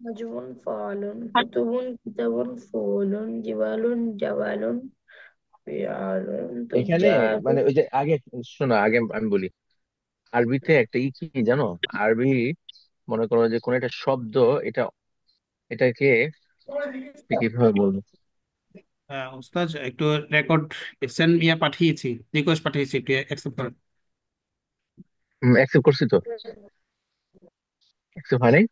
নাজমুন ফালুন কুতুবুন কিতাবুন ফুলুন জিবালুন জাবালুন ফিআলুন এখানে তুজ্জারুন। মানে ওই যে আগে, শোনো আগে আমি বলি। আরবিতে একটা কি জানো? আরবি, মনে করো যে কোন একটা শব্দ, এটা এটাকে কিভাবে বলবো? ওস্তাদ একটু রেকর্ড সেন্ড ইয়ে পাঠিয়েছি, রিকোয়েস্ট পাঠিয়েছি, একটু অ্যাকসেপ্ট করেন। অ্যাকসেপ্ট করছি তো। অ্যাকসেপ্ট হয় নাই।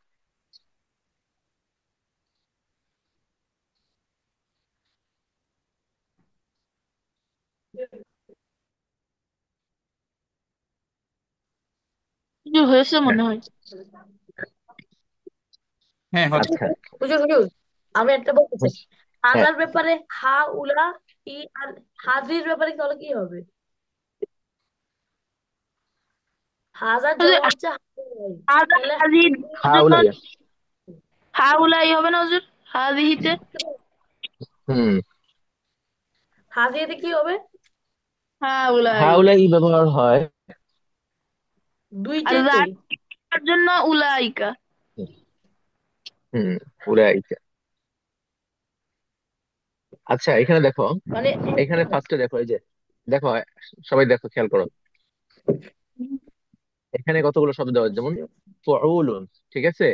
কিছু হয়েছে হ্যাঁ। মনে হয়। হ্যাঁ, হচ্ছে। আচ্ছা। হুজুর হুজুর, আমি একটা বলতে চাই। হ্যাঁ, হাজার ব্যাপারে হা উলা ই আর হাজির ব্যাপারে তাহলে কি হবে? হাজার হুজুর, জমা হচ্ছে হাজার, হাদা তাহলে হাজির জন্য হাউলাইয়া। হাউলাই হবে না হুজুর? হাদিহিতে হুম। হাজিতে কি হবে? হাউলাই। হাউলাই ব্যবহার হয়। আর দুইটাইতেই। রাইকার জন্য উলাইকা। হুম। উলাইকা। আচ্ছা, এখানে দেখো। মানে এখানে ফার্স্টে দেখো, এই যে দেখো, সবাই দেখো, খেয়াল করো। এখানে কতগুলো শব্দ দেওয়া আছে, যেমন ফুউলুন, ঠিক আছে?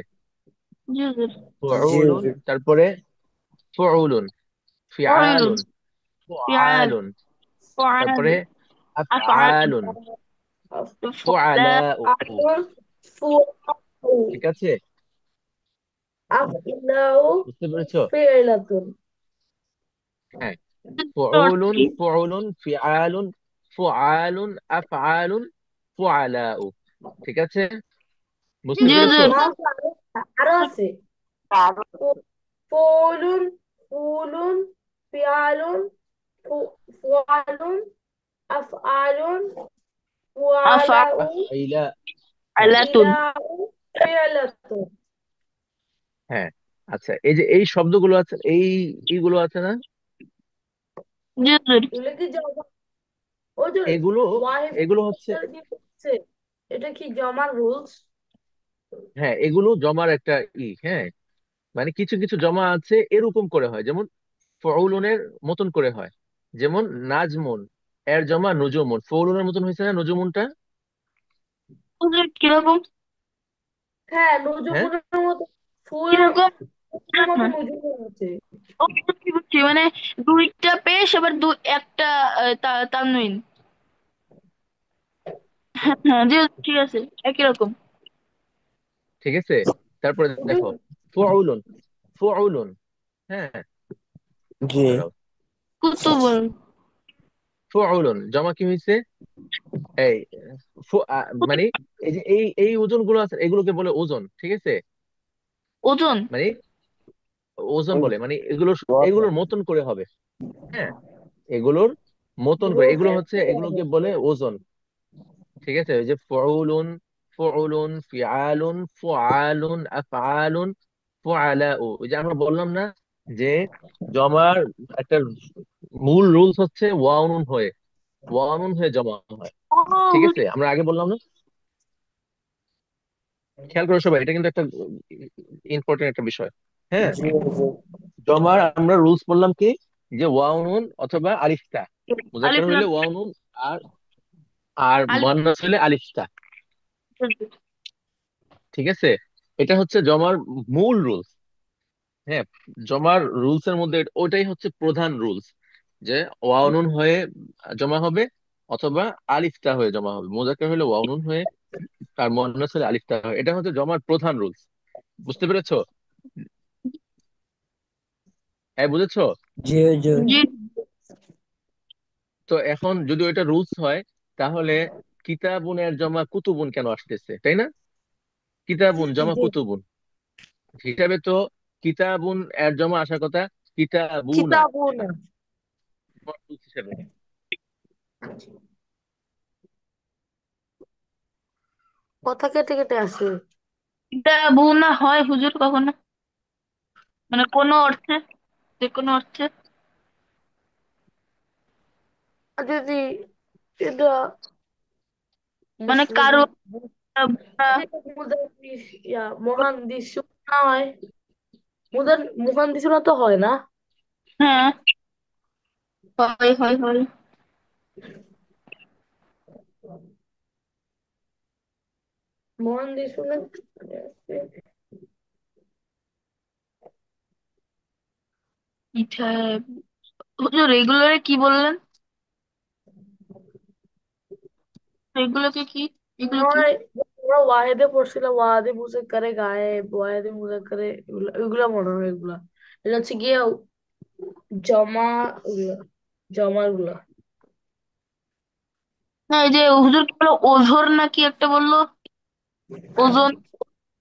জি হুজুর। জি ফুউলুন, হুজুর। তারপরে ফুউলুন, ফাইলুন, ফিআলুন, ফিআল, ফুআলুন, ফাআল, তারপরে আফআল, আফআলুন, ফুআলা, ফুআলাউ। আফুল ফুআউ ঠিক আছে? আফইলাউ বুঝতে পেরেছো? ফিলাতুন। হ্যাঁ। অর্থ ফুউলুন, কি? ফুউলুন, ফিআলুন, ফুআলুন, আফআলুন, ফুআলাউ। ঠিক আছে? বুঝতে জি পেরেছো? হুজুর। আরো আছে। ফুলুন ফুলুন ফিআলুন ফুআলুন আফআলুন ওয়ালাউ আফইলা। হ্যাঁ। আফআলাতুন। ইলাউ ফিলাতুন। হ্যাঁ। আচ্ছা, এই যে এই শব্দগুলো আছে, এইগুলো আছে না? জি হুজুর। এগুলো কি জমা? ওই যে এগুলো ওয়াহিদ এগুলো হচ্ছে, যে বলছে, এটা কি জমার রুলস? হ্যাঁ, এগুলো জমার একটা হ্যাঁ, মানে কিছু কিছু জমা আছে এরকম করে হয়, যেমন ফউলুনের মতন করে হয়। যেমন নাজমুন, এর জমা নুজুমুন, ফউলুনের মতন হয়েছে না নুজুমুনটা? হুজুর কিরকম? হ্যাঁ, হ্যাঁ। নজরুলের মতো। ফুল কিরকম? ফুলের মতো নজরুল আছে। ও, বুঝছি বুঝছি, মানে দুইটা পেশ আবার একটা তানউইন। হ্যাঁ হ্যাঁ, জি হুজুর, ঠিক আছে, একই রকম। ঠিক আছে। তারপরে দেখো, ফুউলুন, ফুউলুন। হ্যাঁ। জি। দাঁড়াও। কুতুবুল। ফুউলুন জমা কি হয়েছে? এই মানে এই যে এই ওজন গুলো আছে, এগুলোকে বলে ওজন, ঠিক আছে? ওজন। মানে ওজন বলে, মানে এগুলো এগুলোর মতন করে হবে। হ্যাঁ, এগুলোর মতন করে, এগুলো হচ্ছে, এগুলোকে বলে ওজন। ঠিক আছে? ওই যে ফুউলুন, ফুউলুন, ফিআলুন, ফুআলুন, আফআলুন, ফুআলাউ। ওই যে আমরা বললাম না যে জমার একটা মূল রুলস হচ্ছে ওয়ানুন হয়ে, ওয়ানুন হয়ে জমা হয়। ও ঠিক আছে? বুঝছি। আমরা আগে বললাম না? খেয়াল করো সবাই, এটা কিন্তু একটা ইম্পর্টেন্ট একটা বিষয়। হ্যাঁ। জি জি। জমার আমরা রুলস বললাম কি, যে ওয়ানুন অথবা আলিফতা। মুজাক্কার আলিফ হইলে লাম ওয়ানুন, আর আর আলিফ। মুয়ান্নাস হইলে আলিফতা। ঠিক আছে? এটা হচ্ছে জমার মূল রুলস। হ্যাঁ। জমার রুলস এর মধ্যে ওটাই হচ্ছে প্রধান রুলস, যে ওয়ানুন হয়ে জমা হবে, অথবা আলিফতা হয়ে জমা হবে। মুজাক্কার হলে ওয়ানুন হয়ে, আর মুয়ান্নাস হলে আলিফতা হয়। এটা হচ্ছে জমার প্রধান রুলস। বুঝতে পেরেছো? হ্যাঁ, বুঝেছো? জি জি। জি। তো এখন যদি ওইটা রুলস হয়, তাহলে কিতাবুনের জমা কুতুবুন কেন আসতেছে, তাই না? কিতাবুন জমা জি। কুতুবুন হিসাবে তো কিতাবুন এর জমা আসার কথা কিতাবুনা, কিতাবুনা। রুলস হিসাবে। কথা কেটে কেটে আসে। এটা ভুল না হয় হুজুর কখনো, মানে কোনো অর্থে, যে কোনো অর্থে। আর যদি এটা মানে মুসলিম কারো যদি এটা মুদাব্বির মহান দৃশ্য না হয়। মুহান্দিসুনা তো হয় না। হ্যাঁ, হয় হয় হয়। মুহান্দিসুনা এটা হুজুর রেগুলারে কি বললেন? এগুলোকে কি? এগুলো কি? আমরা আমরা ওয়াহেদে পড়ছিলাম, ওয়াহেদে মুজাক্কারে গায়েব, ওয়াহেদে মুজাক্কারে এগুলা এগুলা মনে হয় এগুলা। এটা হচ্ছে গিয়ে জমা, এগুলা জমা গুলা। না, এই যে হুজুর কি বললো, ওঝর নাকি একটা বললো, ওজন।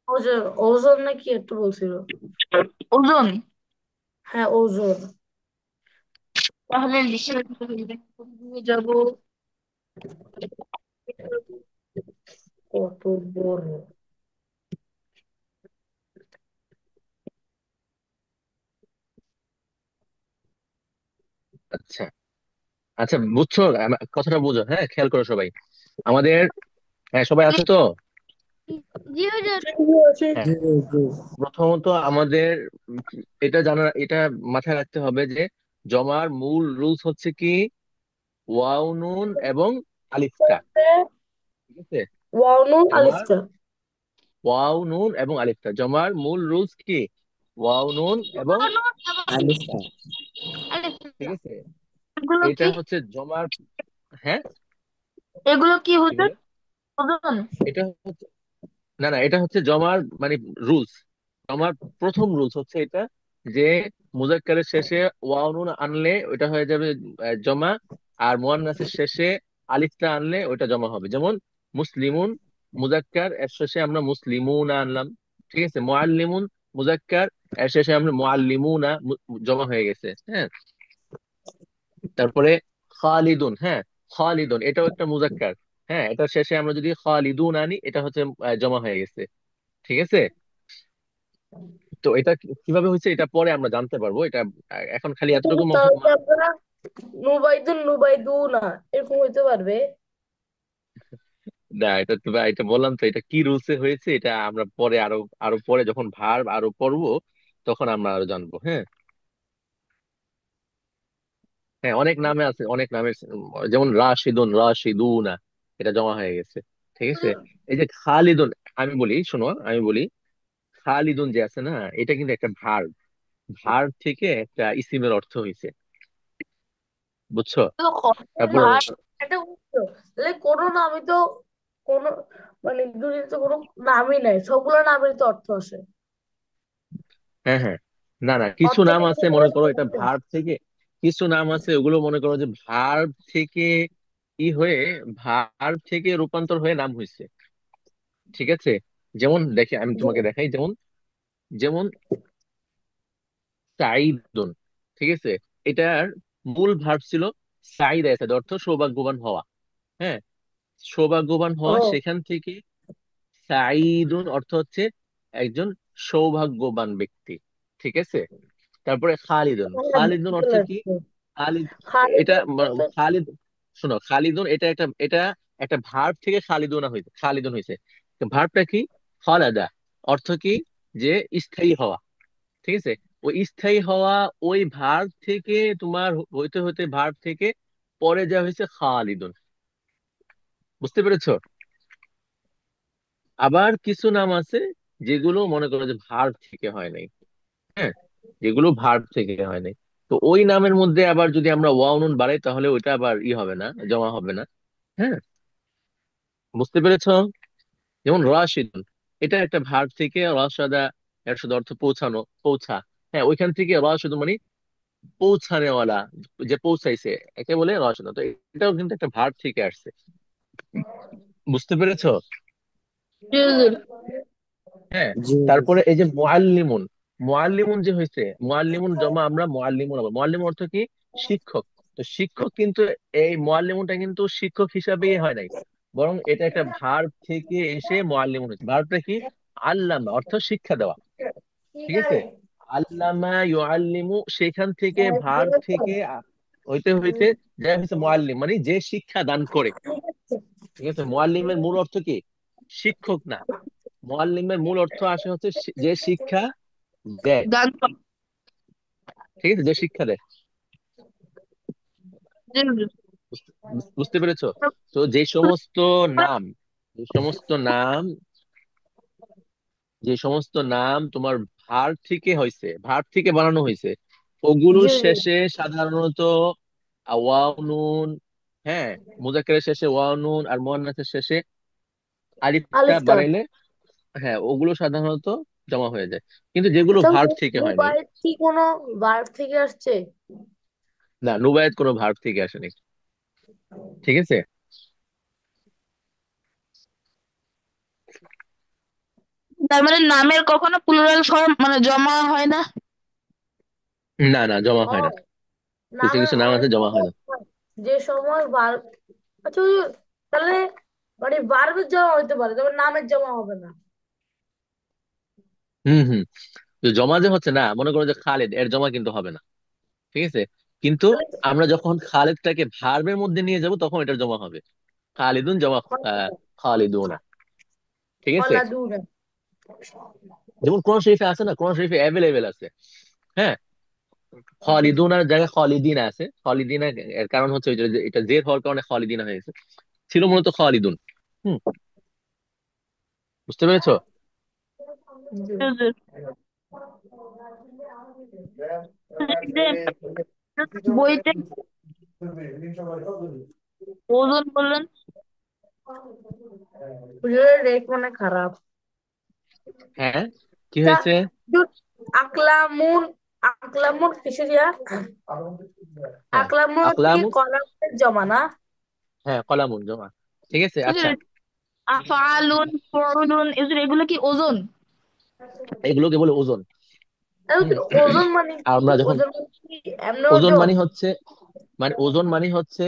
ওজন, ওজন নাকি একটু বলছিল। ওজন। হ্যাঁ, ওজন। তাহলে লিখে রাখতে হবে। দিয়ে যাবো। কত বড়! আচ্ছা আচ্ছা, বুঝছো? কথাটা বুঝো, হ্যাঁ, খেয়াল করো সবাই আমাদের। হ্যাঁ, সবাই আছে তো? জি হুজুর। হ্যাঁ, প্রথমত আমাদের উম এটা মাথায় রাখতে হবে যে জমার মূল রুলস হচ্ছে কি ওয়াও নুন এবং আলিফটা। ঠিক আছে? ওয়ানুন জমার আলিফটা। ওয়াও নুন এবং আলিফটা, জমার মূল রুলস কি ওয়াও নুন এবং আলিফটা। ঠিক আছে? এগুলো এটা কি? হচ্ছে জমার। হ্যাঁ, এগুলো কি কি হুজুর? বলে? ওজন। এটা হচ্ছে, না না, এটা হচ্ছে জমার মানে রুলস। জমার প্রথম রুলস হচ্ছে এটা যে মুজাক্কারের শেষে ওয়াও নুন আনলে ওটা হয়ে যাবে জমা, আর মুয়ান্নাসের শেষে আলিফটা আনলে ওটা জমা হবে। যেমন মুসলিমুন মুজাক্কার, এর শেষে আমরা মুসলিমুন আনলাম। ঠিক আছে? মুআল্লিমুন মুজাক্কার, এর শেষে আমরা মুআল্লিমুনা, জমা হয়ে গেছে। হ্যাঁ, তারপরে খালিদুন, হ্যাঁ, খালিদুন এটাও একটা মুজাক্কার। হ্যাঁ, এটা শেষে আমরা যদি খালিদুন আনি এটা হচ্ছে জমা হয়ে গেছে। ঠিক আছে? তো এটা কিভাবে হয়েছে এটা পরে আমরা জানতে পারবো। এটা এখন খালি এতটুকু তাহলে আপনারা নুবাইদুন নুবাইদুনা এরকম হইতে পারবে। না, এটা তো ভাই, এটা বললাম তো, এটা কি রুলসে হয়েছে এটা আমরা পরে আরো আরো পরে যখন ভার্ব আরো পড়বো তখন আমরা আরো জানবো। হ্যাঁ, হ্যাঁ, অনেক নামে আছে, অনেক নামের যেমন রাশিদুন রাশিদুনা এটা জমা হয়ে গেছে। ঠিক আছে? এই যে খালিদুন, আমি বলি শোনো, আমি বলি খালিদুন যে আছে না, এটা কিন্তু একটা ভার্ব। ভার্ব থেকে একটা ইসিমের অর্থ হয়েছে। বুঝছো? তো কষ্টের তারপর ভার একটা বুঝছো, তাহলে কোনো নামই তো কোনো মানে দুনিয়াতে তো কোনো নামই নাই, সবগুলো নামের তো অর্থ আছে। হ্যাঁ হ্যাঁ, না না, কিছু নাম অর্থের আছে ভিতরে মনে করো এটা ভার্ব থেকে, কিছু নাম আছে ওগুলো মনে করো যে ভার্ব থেকে হয়ে ভার্ব থেকে রূপান্তর হয়ে নাম হয়েছে। ঠিক আছে? যেমন দেখে আমি তোমাকে দেখাই, যেমন যেমন সাইদুন। ঠিক আছে? এটার মূল ভার্ব ছিল সাইদ, আছে অর্থ সৌভাগ্যবান হওয়া। হ্যাঁ, সৌভাগ্যবান ও হওয়া, সেখান থেকে সাইদুন অর্থ হচ্ছে একজন সৌভাগ্যবান ব্যক্তি। ঠিক আছে? তারপরে খালিদুন, খালিদুন অর্থ চলে কি? আসছে। খালিদ, এটা খালিদের বলতে খালিদ, শোনো, খালিদুন এটা একটা ভার্ব থেকে খালিদুন হয়েছে। ভার্বটা কি? খালাদা, অর্থ কি? যে স্থায়ী হওয়া। ঠিক আছে? ওই স্থায়ী হওয়া, ওই ভার্ব থেকে তোমার হইতে হইতে ভার্ব থেকে পরে যা হয়েছে খালিদুন। বুঝতে পেরেছো? আবার কিছু নাম আছে যেগুলো মনে করো যে ভার্ব থেকে হয় নাই। হ্যাঁ, যেগুলো ভার্ব থেকে হয় নাই, তো ওই নামের মধ্যে আবার যদি আমরা ওয়াও নুন বাড়াই তাহলে ওইটা আবার হবে না, জমা হবে না। হ্যাঁ, বুঝতে পেরেছো? যেমন রাশিদুন, এটা একটা ভার্ব থেকে রাশাদা, এর শুধু অর্থ পৌঁছানো, পৌঁছা। হ্যাঁ, ওইখান থেকে রাশিদুন মানে পৌঁছানেওয়ালা, যে পৌঁছাইছে, একে বলে রাশিদুন। তো এটাও কিন্তু একটা ভার্ব থেকে আসছে। বুঝতে পেরেছো? জি হুজুর। হ্যাঁ, তারপরে এই যে মুআল্লিমুন, মুআল্লিমুন যে হয়েছে, মুআল্লিমুন জমা আমরা মুআল্লিমুন হবো। মুআল্লিমুন অর্থ কি? শিক্ষক। তো শিক্ষক কিন্তু এই মুআল্লিমুনটা কিন্তু শিক্ষক হিসাবেই হয় নাই, বরং এটা একটা ভার্ব থেকে এসে মুআল্লিমুন হয়েছে। ভার্বটা কি? আল্লামা, অর্থ শিক্ষা দেওয়া। ঠিক আছে? আল্লামা ইউআল্লিমু, সেখান থেকে ভার্ব থেকে হইতে হইতে যা হয়েছে মুআল্লিম, মানে যে শিক্ষা দান করে। ঠিক আছে? মুআল্লিমের মূল অর্থ কি? শিক্ষক না, মুআল্লিমের মূল অর্থ আসে হচ্ছে যে শিক্ষা দেয়, দান ঠিক আছে, যে শিক্ষা দেয়। জি হুজুর। বুঝতে পেরেছো? তো যে সমস্ত নাম, যে সমস্ত নাম যে সমস্ত নাম তোমার ভার থেকে হয়েছে, ভার থেকে বানানো হয়েছে, ওগুলোর জি জি। শেষে সাধারণত ওয়াও নুন, হ্যাঁ, মুজাক্কারের শেষে ওয়াও নুন আর মুয়ান্নাসের শেষে আলিফটা আলিফ টান। বাড়াইলে, হ্যাঁ, ওগুলো সাধারণত জমা হয়ে যায়। কিন্তু যেগুলো আচ্ছা ভার্ব থেকে হয় নাই, নুবাইয়ের কি কোনো ভার্ব থেকে আসছে? না, নুবায়েত কোনো ভার্ব থেকে আসেনি, ঠিক আছে। তার মানে নামের কখনো প্লুরাল ফর্ম মানে জমা হয় না? না না, জমা হয় না। হয়, কিছু নামের কিছু নাম অনেক আছে জমা হয় সময় না। হয়। যে সময় ভার্ব, আচ্ছা তাহলে মানে ভার্বের জমা হইতে পারে, তবে নামের জমা হবে না। হুম হুম। তো জমা যে হচ্ছে না, মনে করো যে খালেদ, এর জমা কিন্তু হবে না, ঠিক আছে। কিন্তু তাহলে আমরা যখন খালেদটাকে ভার্বের মধ্যে নিয়ে যাব তখন এটার জমা হবে। খালিদুন জমা খালিদুনা, ঠিক আছে। খলাদুনা। যেমন কোরআন শরীফে আছে না, কোরআন শরীফে অ্যাভেলেবেল আছে, হ্যাঁ, খালিদুনার জায়গায় খালিদিনা আছে। খালিদিনা এর কারণ হচ্ছে ওই যে এটা জের হওয়ার কারণে খালিদিনা হয়েছে, ছিল মূলত খালিদুন। হুম, বুঝতে পেরেছো? জি। জি হুজুর। এই যে বইতে ওজন বললেন। হুজুরের রেক মানে খারাপ। হ্যাঁ, কি আচ্ছা, হয়েছে? হুজুর, আকলামুন, আকলামুন কিসের ইয়া? হ্যাঁ, আকলামুন হচ্ছে কি আকলামু, কলামের জমা না? হ্যাঁ, কলামুন জমা, ঠিক আছে। আচ্ছা, হুজুর আফআলুন ফুউলুন হুজুর এগুলো কি ওজন? এগুলোকে বলে ওজন। তাহলে হুম। হুজুর ওজন মানে আর কি? আমরা যখন ওজন মানে কি এমন ওজন ওজন? মানে হচ্ছে, মানে ওজন মানে হচ্ছে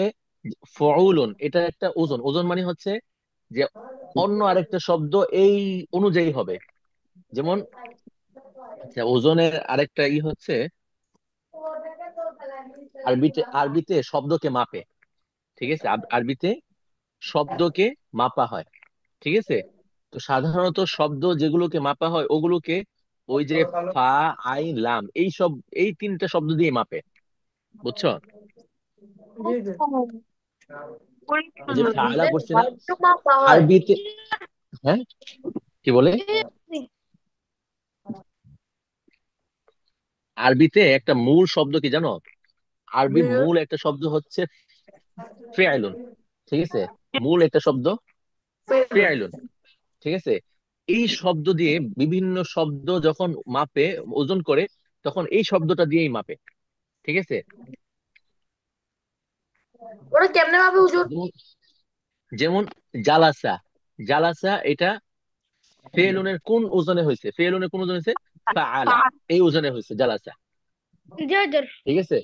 ফউলুন, এটা একটা ওজন। ওজন মানে হচ্ছে যে অন্য আরেকটা শব্দ এই অনুযায়ী হবে। যেমন, আচ্ছা, ওজনের আরেকটা হচ্ছে আরবিতে, আরবিতে শব্দকে মাপে, ঠিক আছে। আরবিতে শব্দকে মাপা হয়, ঠিক আছে। তো সাধারণত শব্দ যেগুলোকে মাপা হয় ওগুলোকে ওই যে ফা, আইন, লাম, এই সব, এই তিনটা শব্দ দিয়ে মাপে, বুঝছো? জি জি। ওই ওই যে হুজুর। ফাআলা আরবিতে পড়ছি না ভার্ব মাপা হয়। আরবিতে, হ্যাঁ, কি বলে, আরবিতে একটা মূল শব্দ কি জানো? জি আরবির জি। মূল একটা শব্দ হচ্ছে ফেআইলুন, ঠিক আছে। মূল একটা শব্দ ফেলুন। ফেআইলুন, ঠিক আছে। এই শব্দ দিয়ে বিভিন্ন শব্দ যখন মাপে, ওজন করে, তখন এই শব্দটা দিয়েই মাপে, ঠিক আছে। ওরা কেমনে মাপে হুজুর? যেমন, যেমন জালাসা, জালাসা এটা ফেলুনের কোন ওজনে হয়েছে? ফেলুনের কোন ওজনে হয়েছে? ফাআলা, এই ওজনে হয়েছে জালাসা, জি হুজুর। ঠিক আছে।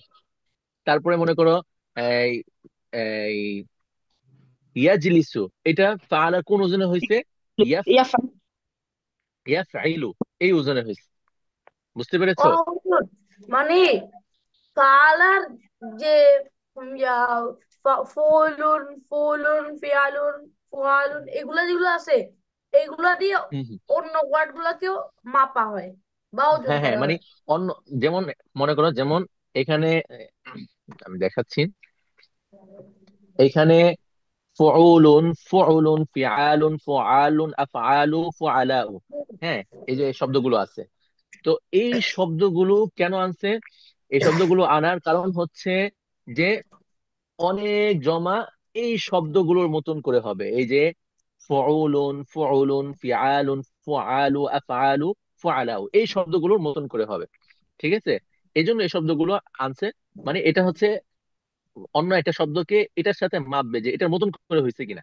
তারপরে মনে করো এই এই ইয়াজলিসু, এটা ফাআলা কোন ওজনে হয়েছে? ইয়াফ, ইয়াফা ইয়াফআইলু, এই ওজনে হয়েছে, বুঝতে ও পেরেছো? হুজুর, মানে কালার যে ইয়া ফলুন ফুলুন ফিয়ালুন ফুয়ালুন এগুলা যেগুলো আছে, এগুলা দিয়ে হুম হুম। অন্য ওয়ার্ড গুলাকেও মাপা হয় বা ওজন হ্যাঁ হ্যাঁ, করা মানে হয়। অন্য, যেমন মনে করো, যেমন এখানে আমি দেখাচ্ছি, এখানে ফুউলুন, ফুউলুন, ফিআলুন, ফুআলুন, আফআলু, ফুআলাউ, হ্যাঁ, এই যে শব্দগুলো আছে। তো এই শব্দগুলো কেন আনছে? এই শব্দগুলো আনার কারণ হচ্ছে যে অনেক জমা এই শব্দগুলোর মতন করে হবে। এই যে ফুউলুন, ফুউলুন, ফিআলুন, ফুআলু, আফআলু, ফুআলাউ, এই শব্দগুলোর মতন করে হবে, ঠিক আছে। এই জন্য এই শব্দগুলো আনছে। মানে এটা হচ্ছে অন্য একটা শব্দকে এটার সাথে মাপবে যে এটার মতন করে হয়েছে কিনা,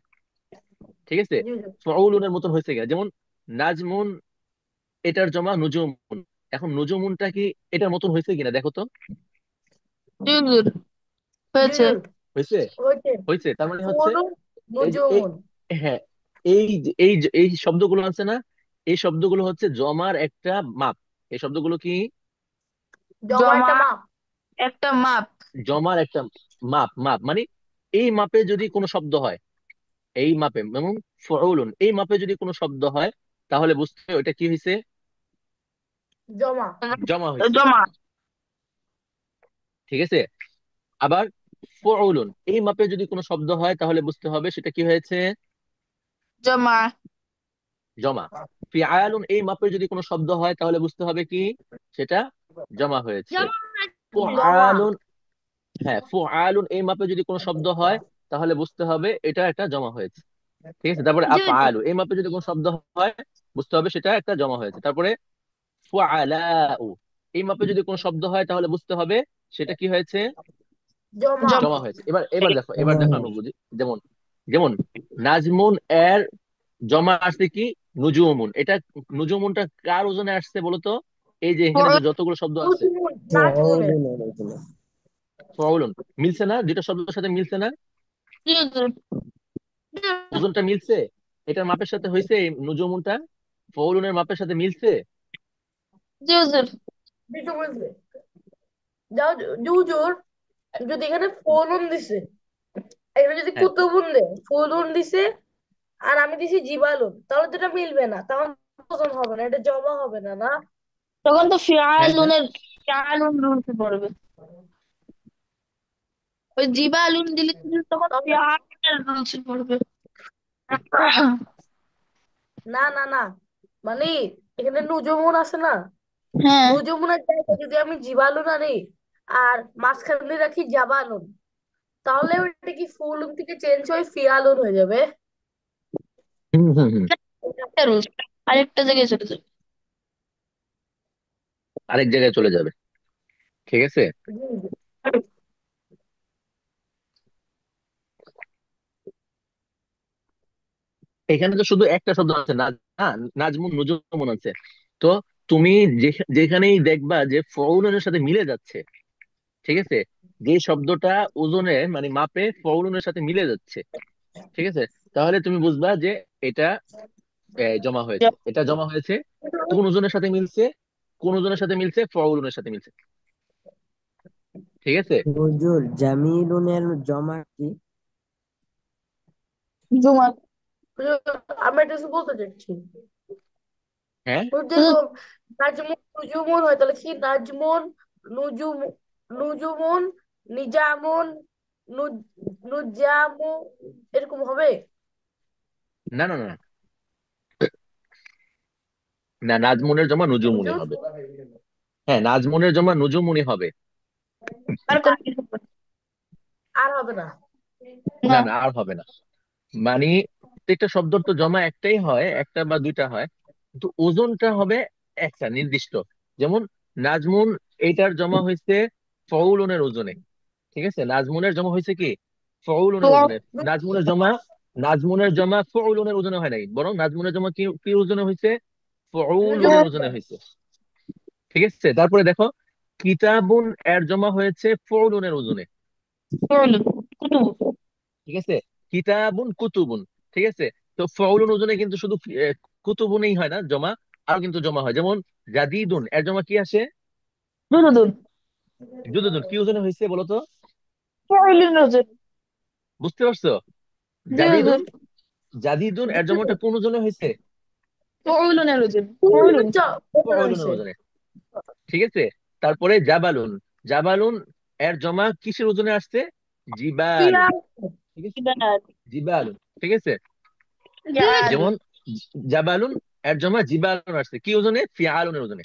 ঠিক আছে। জি জি। ফাউলুনের মতন হয়েছে কিনা, যেমন নাজমুন, এটার জমা নুজুমুন, এখন নুজুমুনটা কি এটার মতন হয়েছে কিনা দেখো তো। জি হুজুর জি হয়েছে। জি। হয়েছে, হয়েছে। হয়েছে, তার মানে হচ্ছে ফুলুন এই যে এই, নুজুমুন। হ্যাঁ, এই শব্দগুলো আছে না, এই শব্দগুলো হচ্ছে জমার একটা মাপ। এই শব্দগুলো কি? জমা জমা একটা মাপ। একটা মাপ। জমার একটা মাপ। মাপ মানে এই মাপে যদি কোনো শব্দ হয়, এই মাপে, যেমন ফাউলুন, এই মাপে যদি কোনো শব্দ হয় তাহলে বুঝতে হবে ওইটা কি হয়েছে? জমা। জমা হয়েছে। জমা। ঠিক আছে। আবার ফুউলুন এই মাপে যদি কোনো শব্দ হয় তাহলে বুঝতে হবে সেটা কি হয়েছে, জমা। জমা। ফিআলুন এই মাপে যদি কোনো শব্দ হয় তাহলে বুঝতে হবে কি, সেটা জমা হয়েছে। জমা। ফুআলুন, হ্যাঁ ফুআলুন এই মাপে যদি কোনো শব্দ হয় তাহলে বুঝতে হবে এটা একটা জমা হয়েছে। ঠিক আছে। তারপরে জি জি। আফআলু এই মাপে যদি কোনো শব্দ হয় বুঝতে হবে সেটা একটা জমা হয়েছে। তারপরে ফুআলাউ এই মাপে যদি কোনো শব্দ হয় তাহলে বুঝতে হবে সেটা কি হয়েছে, জমা। জমা হয়েছে। এবার এবার দেখো, এবার দেখো আমরা বুঝি। যেমন যেমন নাজমুন এর জমা আসছে কি, নুজুমুন। এটা নুজুমুনটা কার ওজনে আসছে বলতো? এই যে এখানে যে যতগুলো শব্দ আছে, নাজমুনের। ফাউলুন, মিলছে না? দুইটা শব্দের সাথে মিলছে না? জি জি। ওজনটা মিলছে, এটার মাপের সাথে হয়েছে এই নুজুমুনটা ফাউলুনের মাপের সাথে মিলছে। জি জি। দুটো বুঝবে। যাও জুজুর, যদি এখানে ফলন দিছে, এখানে যদি হ্যাঁ কুতুবুন দেয়, ফলন দিছে আর আমি দিছি জিবালুন, তাহলে তো এটা মিলবে না, তখন ওজন হবে না, এটা জমা হবে না, না? তখন তো হ্যাঁ হ্যাঁ। ফিয়ালুন রুলতে পড়বে। ওই জিবালুন দিলে কিন্তু তখন তবে ফিয়ালের রুলসে পড়বে। না না না, মানে এখানে নুজুমুন আছে না, হ্যাঁ। নুজুমুনের জায়গায় যদি আমি জিবালুন আনি আর মাঝখানে রাখি জাবালুন, তাহলে ওইটা কি ফুলুন থেকে চেঞ্জ হয়ে ফিয়ালুন হয়ে যাবে। হুম হুম হুম। একটা রুলস আরেকটা জায়গায় চলে যাবে। আরেক জায়গায় চলে যাবে। ঠিক আছে। এখানে তো শুধু একটা শব্দ আছে না, না, নাজমুন নুজুমুন আছে। তো তুমি যেখানেই দেখবা যে ফউলনের সাথে মিলে যাচ্ছে, ঠিক আছে, যে শব্দটা ওজনে মানে মাপে ফউলনের সাথে মিলে যাচ্ছে, ঠিক আছে, তাহলে তুমি বুঝবা যে এটা জমা হয়েছে। এটা জমা হয়েছে কোন ওজনের সাথে মিলছে, কোন ওজনের সাথে মিলছে, ফউলনের সাথে মিলছে। ঠিক আছে। হুজুর, জামিলুনের জমা কি? জুমা। আমি এটা কিছু বলতে চাচ্ছি। হ্যাঁ। তো দেখুন, নাজমুন নুজুমুন হয় তাহলে কি, নাজমুন, নুজুম, নুজুমুন, নিজামুন, নু- নুজামু, এরকম হবে। না না না না, নাজমুনের জমা নুজুমুনি হুজুর, হবে। হ্যাঁ নাজমুনের জমা নুজুমুনি হবে। আর কোন কিছু হবে? আর হবে না। না না। না আর হবে না। মানে প্রত্যেকটা শব্দর তো জমা একটাই হয়, একটা বা দুইটা হয়, কিন্তু ওজনটা হবে একটা নির্দিষ্ট। যেমন নাজমুন, এইটার জমা হয়েছে ফউলনের ওজনে। ঠিক আছে। নাজমুনের জমা হয়েছে কি, তো ফউলনের ওজনে। নাজমুনের জমা, নাজমুনের জমা ফউলনের ওজনে হয় নাই, বরং নাজমুনের জমা কি কি ওজনে হয়েছে, ফউলনের নুজুমুন। ওজনে হয়েছে। ঠিক আছে। তারপরে দেখো, কিতাবুন এর জমা হয়েছে ফউলনের ওজনে। বলুন কুতুব। ঠিক আছে। কিতাবুন কুতুবুন। ঠিক আছে। তো ফাউলুন ওজনে কিন্তু শুধু কুতুবুনেই হয় না জমা, আরো কিন্তু জমা হয়। যেমন জাদিদুন এর জমা কি আসে, দুরুদুন। জুদুদুন। কি ওজনে হয়েছে বলতো? ফয়লুন রজব। বুঝতে পারছো? জি হুজুর। জাদিদুন, জাদিদুন এর জমাটা কোন ওজনে হয়েছে, ফয়লুন রজব। ফয়লুন। ফাউলুনের ওজনে। ঠিক আছে। তারপরে জাবালুন, জাবালুন এর জমা কিসের ওজনে আসছে, জিবালুন। ফিয়াল। ঠিক আছে। ইবাদ। জিবালুন। ঠিক আছে। জাদ। যেমন জাবালুন এর জমা জিবালুন আসছে কি ওজনে, ফিআলুনের ওজনে।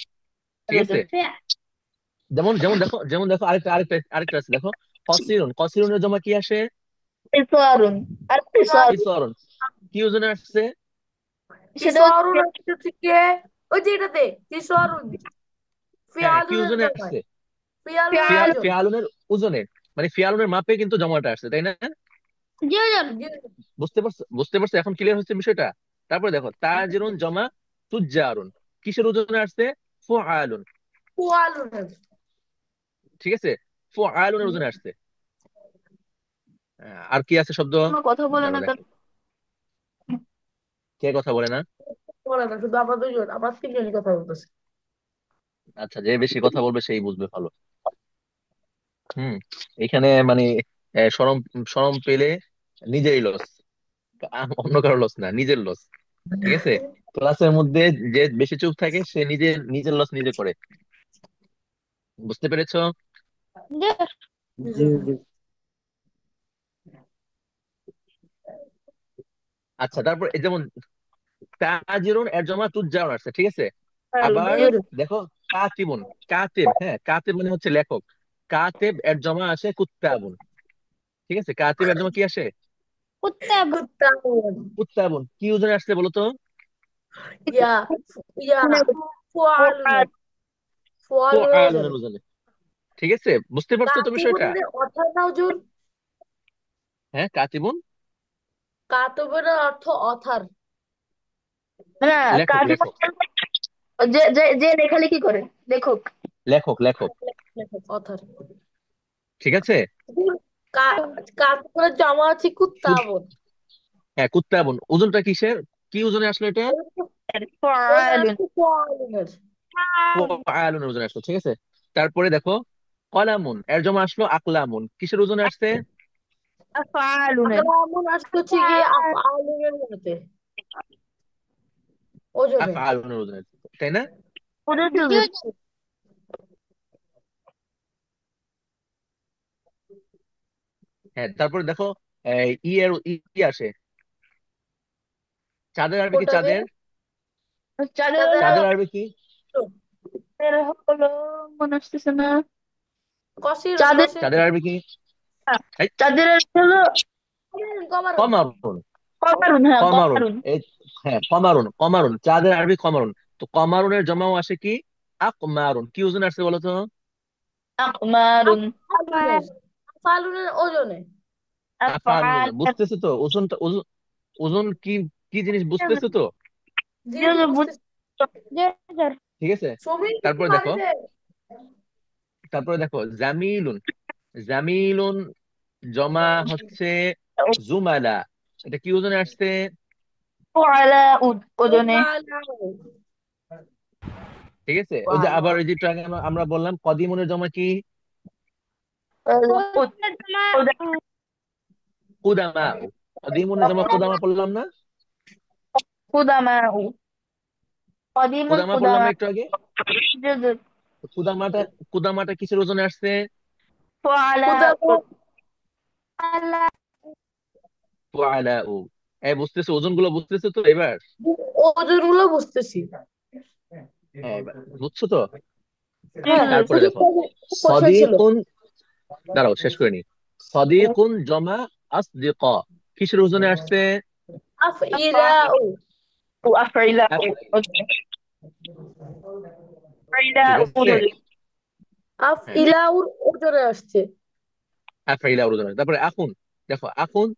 ঠিক আছে। রজব। যেমন যেমন দেখো, যেমন দেখো আরেকটা আরেকটা আরেকটা আছে দেখো, কসিরুন, কসিরুনের জমা কি আসে, ইসওয়ারুন। আর ইসওয়ার। কিসরুন। কি ওজনে আসছে, সেটা কিশোরুন হচ্ছে হচ্ছে থেকে, ওই যে এটাতে কিশোরুন, হ্যাঁ কি ফিয়ালুনের ওজনে জমায়, আসছে, ফিয়ালুনের ওজন। ফিয়ালুনের ওজনে, মানে ফিয়ালুনের মাপে কিন্তু জমাটা আসছে, তাই না? জি হুজুর। জি, বুঝতে পারছো? বুঝতে পারছো? এখন ক্লিয়ার হচ্ছে বিষয়টা। তারপরে দেখো তাজিরুন জমা তুজ্জারুন, কিসের ওজনে আসছে, ফুআলুন। ফিয়ালুনের। ঠিক আছে। ফুআলুনের ওজনে আসছে। আর কি আছে শব্দ, কোনো কথা বলে না দাঁড়া কেন? দেখো, কে কথা বলে না? বলে না, শুধু আমরা দুইজন, আমরা তিনজনই কথা বলতেছি। আচ্ছা, যে বেশি কথা বলবে সেই বুঝবে ভালো। হুম। এখানে মানে শরম, শরম পেলে নিজেরই লস, অন্য কারো লস না, নিজের লস। ঠিক আছে। ক্লাসের মধ্যে যে বেশি চুপ থাকে সে নিজে নিজের লস নিজে করে। বুঝতে পেরেছো? জি হুজুর। আচ্ছা, তারপর এই যেমন তাজিরুন এর জমা তুজ্জারুন আসছে, ঠিক আছে। আবার দেখো কাতিবুন, কাতিব, হ্যাঁ কাতিব মানে হচ্ছে লেখক। কাতিব এর জমা আসে কুত্তাবুন, ঠিক আছে। কাতিব এর জমা কি আসে? কুত্তাবুন। কুত্তাবুন। কি ওজনে আসছে বলো তো? ইয়া ইয়া ফুয়ালুনের ফুয়ালুনের ওজনে। ফুআলুনের ওজনে, ঠিক আছে। বুঝতে পারছো তো বিষয়টা? কাতিবুনের অর্থ না হুজুর? হ্যাঁ কাতিবুন কাতিবুনের অর্থ অথার। না, লেখক, কাজী লেখক, যে যে যে লেখালেখি করে, লেখক। লেখক, লেখক, লেখক অথার। ঠিক আছে। কাতিবুনের জমা হচ্ছে শুধু কুত্তাবুন। হ্যাঁ কুত্তাবুন, ওজনটা কিসের, কি ওজনে আসলো এটা? ওজন ফাআলুন। হচ্ছে ফুয়ালুনের। ফুআলুনের ওজনে আসলো, ঠিক আছে। তারপরে দেখো কলামুন এর জমা আসলো আকলামুন, কিসের ওজনে আসছে? ফাআলুনের। আকলামুন আসতে হচ্ছে গিয়ে আফআলুনের মধ্যে ওজনে। আফআলুনের ওজনে আসছে, তাই না? বুঝেছি হুজুর। হ্যাঁ তারপরে দেখো ই এর ই আসে, চাঁদের আরবি কি? ওটাকে চাঁদের, চাঁদের তাদের চাঁদের আরবি কি? হলো, মনে আসতেছে না। কসিরন চাঁদের কসিরন চাঁদের আরবি কি? এই, চাঁদের হলো কমারুন। কমারুন, কমারুন। হ্যাঁ, কমারুন, কমারুন। এই, হ্যাঁ কমারুন, কমারুন, চাঁদের আরবি কমারুন। তো কমারুনের জমাও আসে কি? আকমারুন। কি ওজন আসছে বলো তো? আকমারুন। আফআলুনের আফআলুনের ওজনে। আফআলুন। আফআল। বুঝতেছো তো ওজনটা, ওজন, ওজন কি, কি জিনিস বুঝতেছো তো? জি জি জি হুজুর, বুঝতেছি। জি হুজুর। ঠিক আছে। সমীর কিন্তু তারপরে দেখো, বাড়িতে। তারপরে দেখো জামিলুন, জামিলুন জমা হচ্ছে জুমালা, এটা কি ওজনে আসছে? ওয়ালা ওজনে। ঠিক আছে। ওই যে আবার ওই যে একটু আগে আমরা বললাম কদিমুনের জমা কি? কুদামা। কদিমুনের জমা কুদামা পড়লাম না? কুদামা। কদিমুন কুদামা পড়লাম কুদামা। না একটু আগে? জি হুজুর। তো কুদামাটা, কুদামাটা কিসের ওজনে আসছে? ওয়ালা খুদাবু ফুআলা ও। বুঝতেছো ওজন গুলো, বুঝতেছো তো এবার? ওজন গুলো বুঝতেছি। হ্যাঁ এবার বুঝছো তো। জি হ্যাঁ হুজুর। তারপরে দেখো কোশ্চেন ছিল। সদিকুন, দাঁড়াও শেষ করে নি। সদিকুন জমা আসদিক, কিসের ওজনে আসছে? আফ ইলাউ আফরিলা আফআইল, ওজনে। আফরিলা ঠিক আছে। ওজনে। আফ হ্যাঁ জি। ইলাউর ওজনে আসছে। আফআইলা ওজনে। তারপরে আখুন, দেখো আখুন,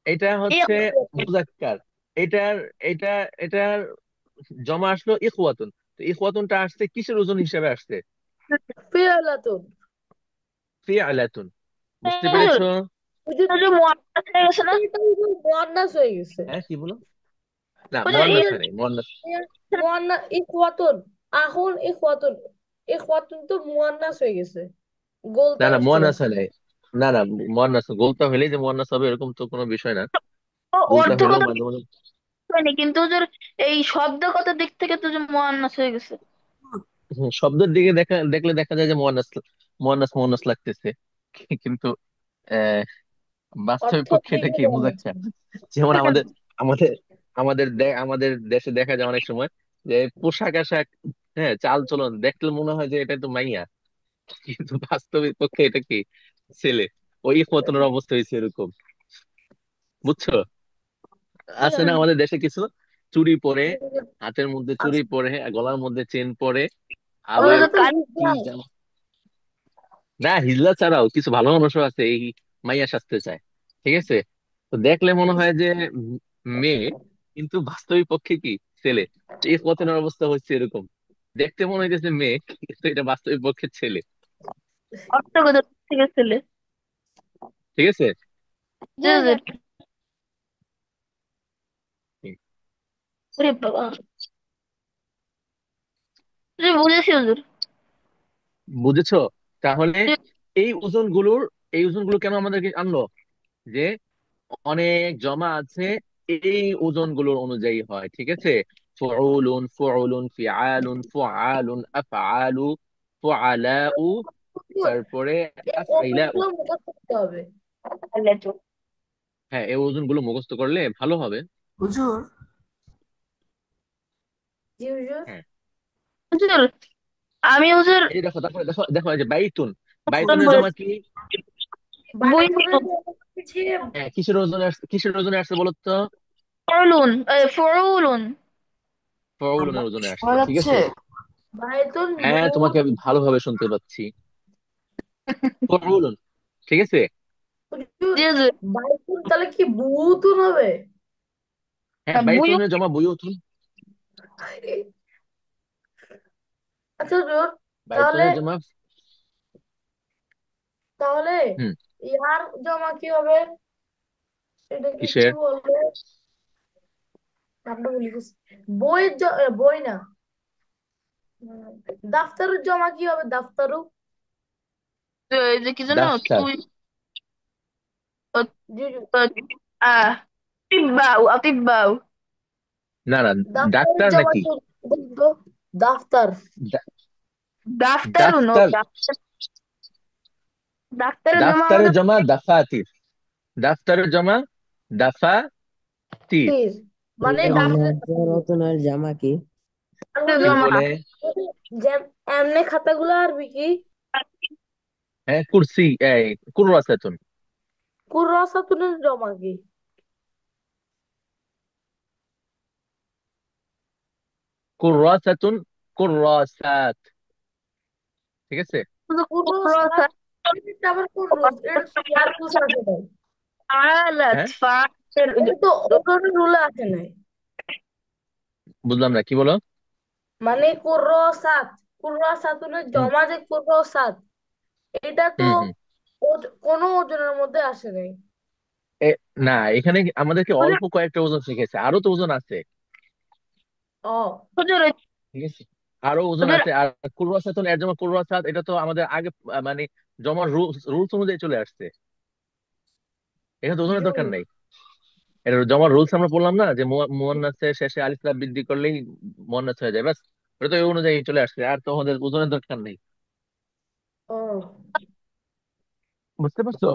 এটা হচ্ছে মুজাক্কার। এটার, এটা, এটার জমা আসলো ইখওয়াতুন। তো ইখওয়াতুনটা আসছে কিসের ওজন হিসেবে আসছে? ফিরালাতুন। ফিআলাতুন। বুঝতে হুজুর, পেরেছো? হুজুর হুজুর মুয়ান্নাস হয়ে গেছে না? এটা হুজুর মুয়ান্নাস হয়ে গেছে। হ্যাঁ কি বলো? না হুজুর মুয়ান্নাস হয় নাই, মুয়ান্নাস। মুয়ান্নাস ইখওয়াতুন। আহুন ইখওয়াতুন। ইখওয়াতুন তো মুয়ান্নাস হয়ে গেছে। না গোলতা না আসছে না। মুয়ান্নাস হয় নাই। না না মুয়ান্নাস, গোলতা হইলেই যে মুয়ান্নাস হবে এরকম তো কোনো বিষয় না। গোলতা হইলেও অর্থগত মাঝে মাঝে, হয়নি, কিন্তু হুজুর এই শব্দগত দিক থেকে তো যে মুয়ান্নাস হয়ে গেছে। শব্দের দিকে দেখলে দেখা যায় যে মুয়ান্নাস, মুয়ান্নাস মুয়ান্নাস লাগতেছে, কিন্তু আহ বাস্তবিক অর্থ পক্ষে এটা দিকে কি মুয়ান্নাস। মুজাক্কার। যেমন আমাদের, আমাদের আমাদের দেশে দেখা যায় অনেক সময় যে পোশাক আশাক, হ্যাঁ চাল চলন দেখলে মনে হয় যে এটা তো মাইয়া, কিন্তু বাস্তবিক পক্ষে এটা কি ছেলে। ওই মতনের অবস্থা হয়েছে এরকম, বুঝছো? আছে না আমাদের দেশে কিছু চুড়ি পরে, হাতের মধ্যে চুড়ি পরে, গলার মধ্যে চেন পরে, আবার ওগুলো তো কি হিজড়া। যেন, না হিজলা ছাড়াও কিছু ভালো মানুষও আছে এই মাইয়া সাজতে চায়, ঠিক আছে। তো দেখলে মনে হয় যে মেয়ে, কিন্তু বাস্তবিক পক্ষে কি ছেলে। তো এই পতনের অবস্থা হচ্ছে এরকম, দেখতে মনে হইতেছে মেয়ে কিন্তু এটা বাস্তবিক পক্ষে ছেলে, অর্থগত দিক থেকে ছেলে। ঠিক আছে। জি হুজুর। ওরে বাবা, জি বুঝেছি হুজুর। বুঝেছো? তাহলে জি। এই ওজনগুলোর, এই ওজনগুলো কেন আমাদেরকে আনলো? যে অনেক জমা আছে এই ওজনগুলোর অনুযায়ী হয়, ঠিক আছে। ফুউলুন ফুউলুন ফিআলুন ফুআলুন আফআলু ফুআলাউ, হুজুর, তারপরে এই আফইলাউ। ওজনগুলো মুখস্থ করতে হবে। তাহলে তো হ্যাঁ, এই ওজনগুলো মুখস্থ করলে ভালো হবে। হুজুর জি হুজুর। হ্যাঁ, হুজুর, আমি হুজুর এই যে দেখো, তারপরে দেখো দেখো এই যে বাইতুন, কোরআন বাইতুনের জমা বলেছি, কি? বই বাইতুনের জন্য হচ্ছে হ্যাঁ, কিসের ওজনে আসছে বলো তো? ফরলুন, ফরুলুন। আমার ফাউলুনের কি ওজনে শোনা আসছে, ঠিক যাচ্ছে? আছে। বাইতুন হ্যাঁ, বুট। তোমাকে আমি ভালোভাবে শুনতে পাচ্ছি। ফাউলুন, ঠিক আছে। হুজুর, জি হুজুর। বাইতুন তাহলে কি বুতুন হবে? হ্যাঁ, বুই। বাইতুনের জমা বুয়ুতুন। আচ্ছা হুজুর, তাহলে বাইতুনের জমা তাহলে হুম, ইয়ার জমা কি হবে? এটা কি একটু কিসের? বলবে? নামটা ভুলে গেছি। বই না, উম, দাফতারের জমা কি হবে? দাফতারু। এই যে কি জানো দাফতার। তুই, আহ, জি জি। আহ, তিব্বাউ আতিব্বাউ। না না, দাফতারের ডাক্তার জমা নাকি? কি বলতো? দাফতার। দা- ডাক্তারুন ও দাফতার। ডাক্তার, ডাক্তারের জমা দাফতারের আমাদের জমা দাফাতির। দাফতারের জমা দাফাতির। তীর, মানে এর ডাক্তার। নজর রতনের জামা কি? আর কি হুজুর, জমা। বলে? যে এমনি খাতাগুলো আরবি কি? হ্যাঁ, কুরসি, এই কুররাসাতুন। কুর্রাসাতুনের জমা কি? কুররাসাতুন, কুররাসাত, ঠিক আছে। শুধু কুর্রাসাত। কুর্রাসাত, এটা আবার কুর্রুস, এটা তো ইয়ার কুস আসে নাই। ফাআলাত, হ্যাঁ, ফাআলের এটা তো ওজনের রুলে আসে নাই। বুঝলাম না, কি বলো? মানে কুর্রাসাতুনের হুম জমা যে কুর্রাসাত, এটা তো হুম হুম। কোনো ওজনের মধ্যে আসে নাই। এ, না, এখানে আমাদেরকে হুজুর, অল্প কয়েকটা ওজন শিখেছে, আরো তো ওজন আছে, ও, হুজুর, ঠিক আছে। আরো ওজন হুজুর, আছে। আর কুররাসাতুন এর জমা কুররাসাত, এটা তো আমাদের আগে মানে জমার রুলস রুলস অনুযায়ী চলে আসছে। এখানে তো ওজনের দরকার নাই। এটা জমার রুলস আমরা বললাম না, যে মুয়ান্নাসের শেষে আলিফ লাম বৃদ্ধি করলেই মুয়ান্নাস হয়ে যায়, ব্যাস। এটা তো এই অনুযায়ী চলে আসছে, আর তো আমাদের ওজনের দরকার নেই। ও, বুঝতে পারছো?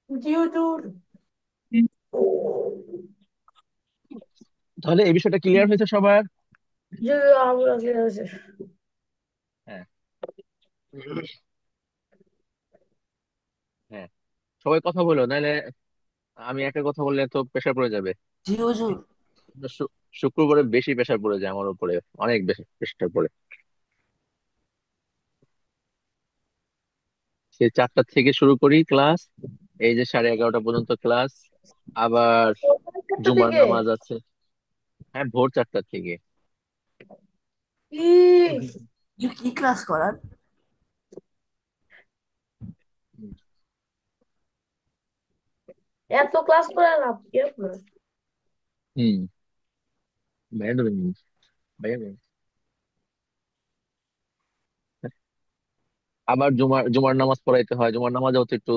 জি হুজুর। তাহলে এই বিষয়টা ক্লিয়ার হয়েছে সবার? জি, আমার আছে আছে। হ্যাঁ, হ্যাঁ, সবাই কথা বলো, নাহলে আমি একটা কথা বললে তো প্রেশার পড়ে যাবে। জি হুজুর। শু- শুক্রবারে বেশি প্রেশার পড়ে যায় আমার উপরে, অনেক বেশি প্রেশার পড়ে। সে 4টা থেকে শুরু করি ক্লাস, এই যে 11:30 পর্যন্ত ক্লাস, আবার একটা জুমার থেকে নামাজ আছে। হ্যাঁ, ভোর 4টা থেকে। ইস, হুজুর কি ক্লাস করার? হুম এত ক্লাস করে লাভ কি আপনার? হুম, ভাইয়া ধরে নিন, ভাইয়া ধরে নিন। আবার জুমার জুমার নামাজ পড়াইতে হয়, জুমার নামাজও তো একটু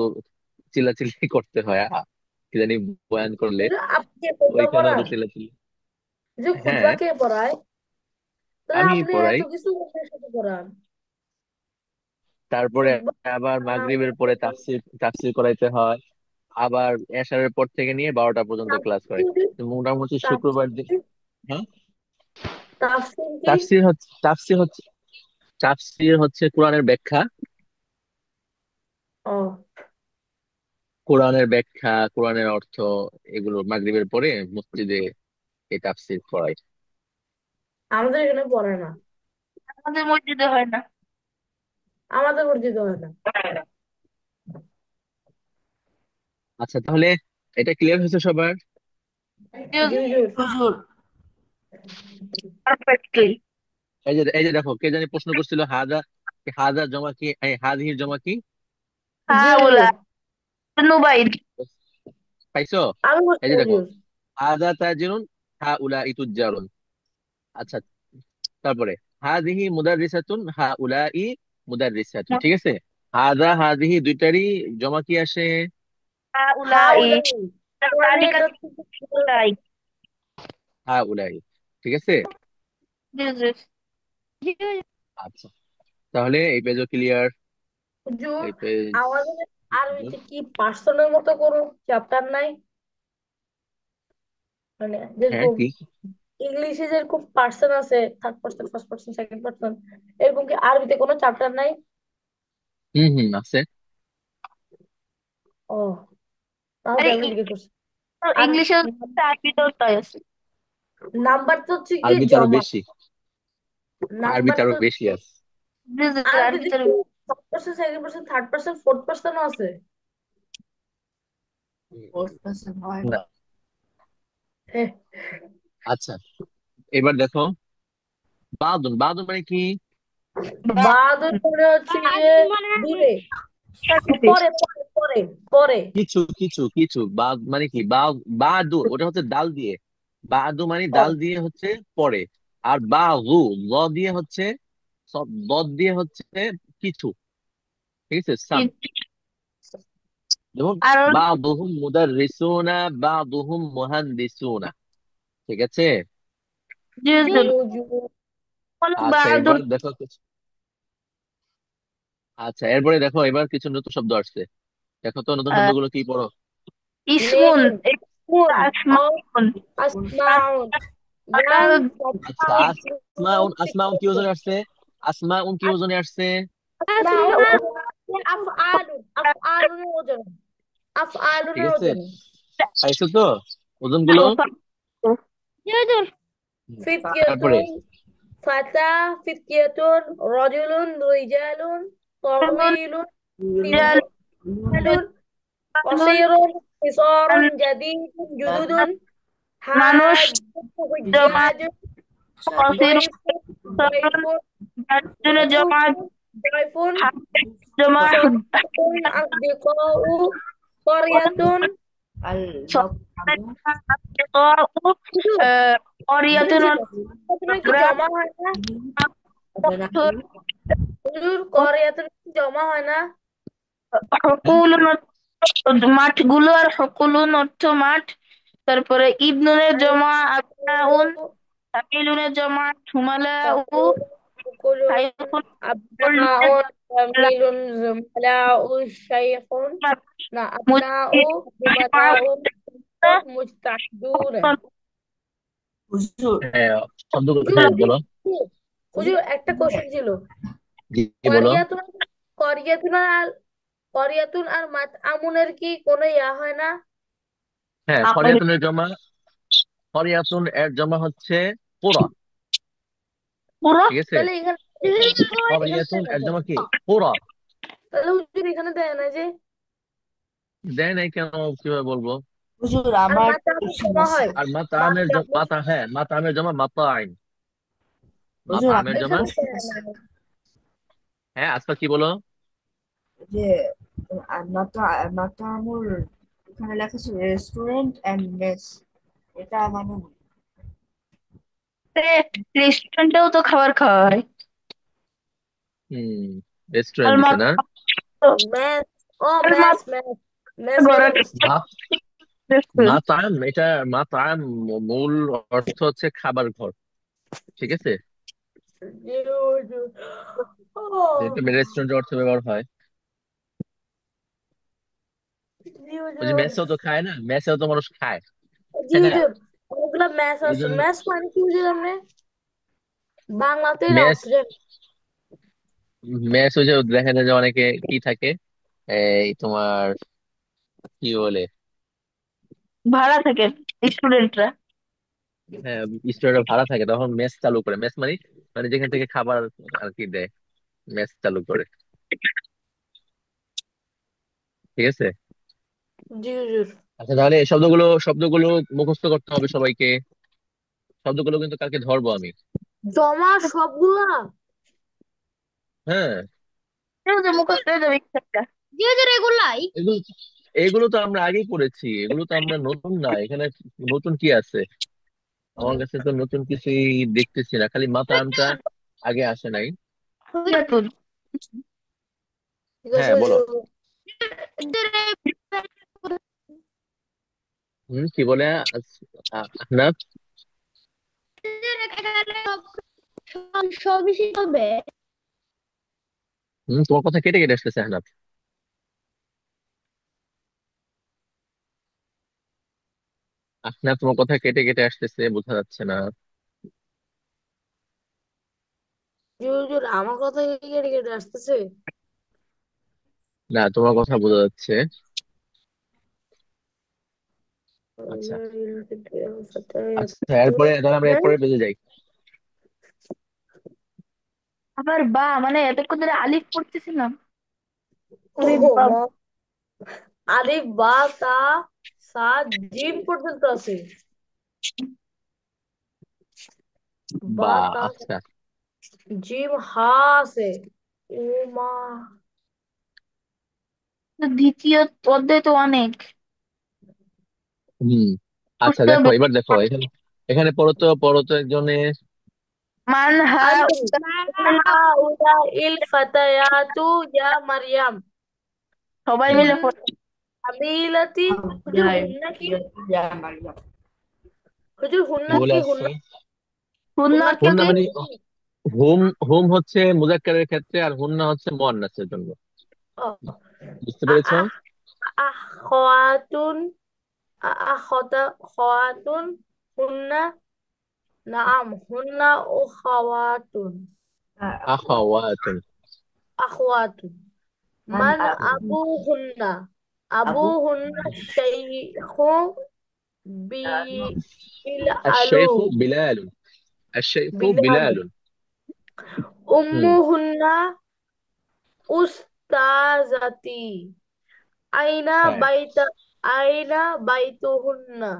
চিল্লাচিল্লি করতে হয়, কি জানি, বয়ান করলে আপনি কে খুতবা ওইখানেও তো পড়ান? চিল্লাচিল্লি। যে হ্যাঁ, খুতবা কে পড়ায়? তাহলে আমি আপনি পড়াই। এত কিছু লোকের সাথে পড়ান। তারপরে খুতবা, আবার মাগরিবের পরে নামাজ, তাফসির তাফসির করাইতে হয়। আবার এশারের পর থেকে নিয়ে 12টা পর্যন্ত ক্লাস করাই। তাফসীর, তো মোটামুটি শুক্রবার দিন। তাফসীর, হ্যাঁ, তাফসীর কি? তাফসির হচ্ছে কোরআনের ব্যাখ্যা। ও, কোরআনের ব্যাখ্যা, কোরআনের অর্থ, এগুলো মাগরিবের পরে মসজিদে এই তাফসির পড়াই। আমাদের এখানে পড়ে না। আমাদের মসজিদে হয় না। আমাদের পরিচিত হয় না। আচ্ছা, তাহলে এটা ক্লিয়ার হয়েছে সবার? জি হুজুর। হুজুর পারফেক্টলি। এই যে দেখো, কে জানি প্রশ্ন করছিল, হাজা, হাজা জমা কি, এই হাজির জমা কি? জি হ্যাঁ বলা, হুজুর, নুবাইদ। পাইছো? আমি বুঝতে এই যে দেখো, হুজুর। হাজা তাজিরুন, হা উলা ইতুজ্জারুন। আচ্ছা, তারপরে হাদিহি মুদাররিসাতুন, হা উলাই মুদাররিসাতুন, ঠিক আছে। হাদা হাদিহি দুইটারই জমা কি আসে? হ্যাঁ হা উলাই, উলাই, কোরআনে তালিকা এটা উলাই। হা উলাই। ঠিক আছে? জি জি। আচ্ছা, তাহলে এই পেজও ক্লিয়ার। হুজুর, এই পেজ আমাদের আরবিতে কি পার্সনের মতো কোনো চ্যাপ্টার নাই? মানে হ্যাঁ যেরকম কি? ইংলিশে যেরকম পার্সন আছে, third person, first person, second person, এরকম কি আরবিতে কোনো চ্যাপ্টার নাই? আছে। ও, তাহলে আরে আমি লিখে করছি। আর ইংলিশে আরবিতেও তাই আছে। নাম্বার তো হচ্ছে কি আরবিতে আরো জমা, বেশি, নাম্বার আরবিতে আরো তো বেশি আছে। জি জি, আরবিতে আরবিতে কি first person, second person, third person, fourth পার্সনও আছে? ফোর্থ পার্সন হয় না। না। হ্যাঁ। আচ্ছা, এবার দেখো, বাদুন, বাদুন মানে কি? বাহাদুর পরে হচ্ছে গিয়ে দূরে, পরে পরে পরে পরে। কিছু কিছু কিছু মানে কি বাদু, ওটা হচ্ছে ডাল দিয়ে। বাদু মানে ও, ডাল দিয়ে হচ্ছে পরে। আর বাগু, ল দিয়ে হচ্ছে, সব দদ দিয়ে হচ্ছে কিছু। ঠিক আছে, সাম। যেমন আর বাদুহুম মুদাররিসুনা, বাদুহুম মুহান্দিসুনা। ঠিক আছে। জি জি জি, হুজুর। আচ্ছা, বাহাদুর। এবার দেখো আচ্ছা, এরপরে দেখো, এবার কিছু নতুন শব্দ আসছে। দেখো তো নতুন শব্দগুলো কি, পড়ো। ইসমুন, নেম, মুন, ও, আসমাউন, আসমাউন, আকাল, জাল, আচ্ছা, আসমাউন, আসমাউন কি ওজনে আসছে? আসমাউন কি ওজনে আসছে? আসমাউন, আফআলুন, আফআলুনের ওজন, ঠিক আফআলুনের আছে, ওজন। পাইছো তো ওজনগুলো? তারপরে ফিতয়াতুন, ফাতা, ফিতয়াতুন, রাজুলুন, রিজালুন, তাওয়িলুন, তিওয়ালুন, কসীরুন, কিসারুন, জাদীদুন, জুদুদুন, মানুষ, হাজ্জুন, জমা, হুজ্জাজুন, কসির, দয়ফুন, দয়ফুন, একজনের জমা, দয়ফুন, দয়ফুন, জমা, সদাকুন, আসদিকাউ, করিয়াতুন। আল মাকতু হুজুর, হুজুর, অরিয়াতুন, হুজুর, করিয়াতুনের কি জমা হয় না? আবনাহু হুজুর, করিয়াতুনের কি জমা হয় না? হকুলুন, মাঠগুলো, আর হকুলুন অর্থ মাঠ। তারপরে ইবনুনের জমা আবনাউন, তামিলুনের জমা হুমালাউ, উকুলুন, সাইফুন, আবনাউন, জামিলুন, জুমালাউ, শাইখুন, না, আবনাউ, জুমালাউ, মুস্তাহিদুন। হুজুর। হ্যাঁ, শব্দগুলো, হুজুর, হ্যাঁ বলো। হুজুর, একটা কোশ্চেন ছিল। জি বলো। করিয়াতুন, করিয়াতুন আর করিয়াতুন আর মাত আমুনের কি কোনো ইয়া হয় না? হ্যাঁ, খরিয়াতুনের জমা, খরিয়াতুন এর জমা হচ্ছে পুরা। পুরো। ঠিক আছে, তাহলে এখানে, এখানে খরিয়াতুন দেয় না এর কেন? জমা কি? পুরা। তাহলে হুজুর এখানে দেয় না যে? দেয় নাই কেন, কিভাবে বলবো? হুজুর আর আমার মাতা আমুন কোশ্চেন জমা আছে। হয়, আর মাতামের মাতা জমা, আমুন হ্যাঁ, মাতামের জমা মাতাইন। হুজুর মাতামের আমার জমা। এখানে কোশ্চেন দেয় আছে না। হ্যাঁ, আজকে কি বলো? যে মাতামুর এখানে লেখা আছে রেস্টুরেন্ট এন্ড মেস, এটা মানে রেস্টুরেন্টেও তো খাবার খাওয়া হয়। হুম, আর রেস্টুরেন্ট দিছে না? ম্যাথ, ও আর ম্যাথ, ম্যাথ, ম্যাথ ঘরে লিখে করছি। মাতাম, এটা মাতাম মূল অর্থ হচ্ছে খাবার ঘর। ঠিক আছে, জি হুজুর। ও, যেটা রেস্টুরেন্টের অর্থ ব্যবহার হয়। জি ওই যে হুজুর। মেসেও তো খায় না, মেসেও তো মানুষ খায়, জি তাই না? হুজুর, অনেকগুলো ম্যাথ এই আছে। জন্য ম্যাথ মানে কি হুজুর আপনি বাংলাতেই না মেস, অর্থ জানেন? মেস ওই যে দেখা যায় যে অনেকে কি থাকে, এই তোমার কি বলে, ভাড়া থাকে স্টুডেন্টরা। হ্যাঁ, স্টুডেন্টরা ভাড়া থাকে, তখন মেস চালু করে। মেস মানে, মানে যেখান থেকে খাবার আর কি দেয়, মেস চালু করে। ঠিক আছে। জি হুজুর। আচ্ছা, তাহলে এই শব্দগুলো, শব্দগুলো মুখস্থ করতে হবে সবাইকে। শব্দগুলো কিন্তু কালকে ধরবো আমি। জমা সবগুলা? হ্যাঁ, মুখস্থ হয়ে যাবে একটা। জি হুজুর, এগুলাই। এগুলো, এগুলো তো আমরা আগেই পড়েছি, এগুলো তো আমরা নতুন না এখানে। নতুন কি আছে? আমার কাছে তো নতুন কিছুই দেখতেছি না, খালি মাতামটা আগে আসে নাই। ইয়াতুন। ঠিক আছে হ্যাঁ বলো। হুজুর। কি বলে? আহনাফ? এখানে সবই হবে। তোমার কথা কেটে কেটে আসতেছে হানাফ। আহনাফ, তোমার কথা কেটে কেটে আসতেছে, বোঝা যাচ্ছে না। হুজুর আমার কথা কেটে কেটে আসতেছে। না, তোমার কথা বোঝা যাচ্ছে। আচ্ছা আচ্ছা, এরপরে তাহলে আমরা এরপরে বেঁচে যাই। আবার বা মানে এতক্ষণ ধরে আলিফ পড়তেছিলাম। ও ওরে বাবা, মা, আলিফ বা তা সা জিম পর্যন্ত আছে। বা বা, তা আচ্ছা। জিম হা আছে। ও মা, দ্বিতীয় অধ্যায় তো অনেক। হম। আচ্ছা, করতে দেখো হবে। এবার দেখো এখানে, এখানে পড়তো একজনে। মান হা আরে মান হাউলা ইল ফাতায়াতু ইয়া মারিয়াম সবাই হুন মিলে পড়ে। আমিলাতি। হুজুর হুন্না কি? হুজুর কি হুন্না বলে কি? আসছে? হুন্না হুন্না হুন্না অর্থ হুন্না কি? মানে হুম। হুম হচ্ছে মুজাক্কারের ক্ষেত্রে, আর হুন্না হচ্ছে মুয়ান্নাসের জন্য। ও বুঝতে আ পেরেছো? আ আখাওয়াতুন আখাতা খাওয়াতুন হুন্না নাম হুন্না ও খাওয়াতুন আখাওয়াতুন। আখওয়াতুন মান আবু হুন্না আবু হুন্না শাইখু বিল আলু আশ-শাইখু বিলাল। আশ-শাইখু বিলাল বিলাল। হুম। উম্মুহুন্না উস্তাজাতি আইনা হ্যাঁ। বাইতা আইনা বাইতুহুন্না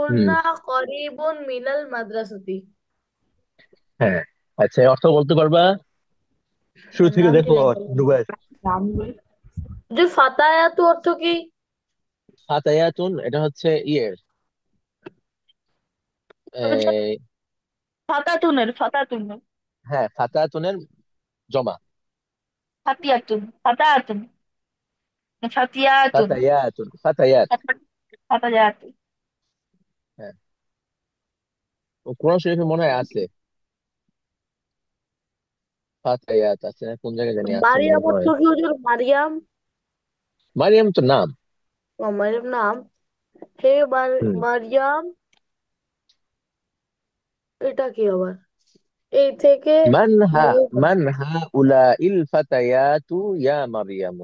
হুম। বাইতুহুন্না করিবুন মিনাল মাদ্রাসাতি। হ্যাঁ। আচ্ছা, এই অর্থ বলতে পারবা? শুরু থেকে নামটি দেখো নেই ডুবাই। যে ফাতায়াত অর্থ কি? ফাতায়াতুন, এটা হচ্ছে ইয়ের, এই, ফাতাতুনের হ্যাঁ, ফাতায়াতুনের জমা। ফাতিয়াতুন ফাতাতুন ফাতিয়াতুন ফাতায়াতুন, ফাতায়াত। ফাতায়াতুন। হ্যাঁ, ও কোরআন শরীফে মনে হয় আছে, ফাতায়াত আছে, কোন জায়গায় জানি আছে মনে মারিয়াম অর্থ হয়। কি হুজুর? মারিয়াম, মারিয়াম তো নাম। ও মারিয়াম নাম। হে হুম। মারিয়াম, এটা কি আবার? এই থেকে মান হা মনে করো। মান হা উলা ইল ফাতায়াতু ইয়া মারিয়াম।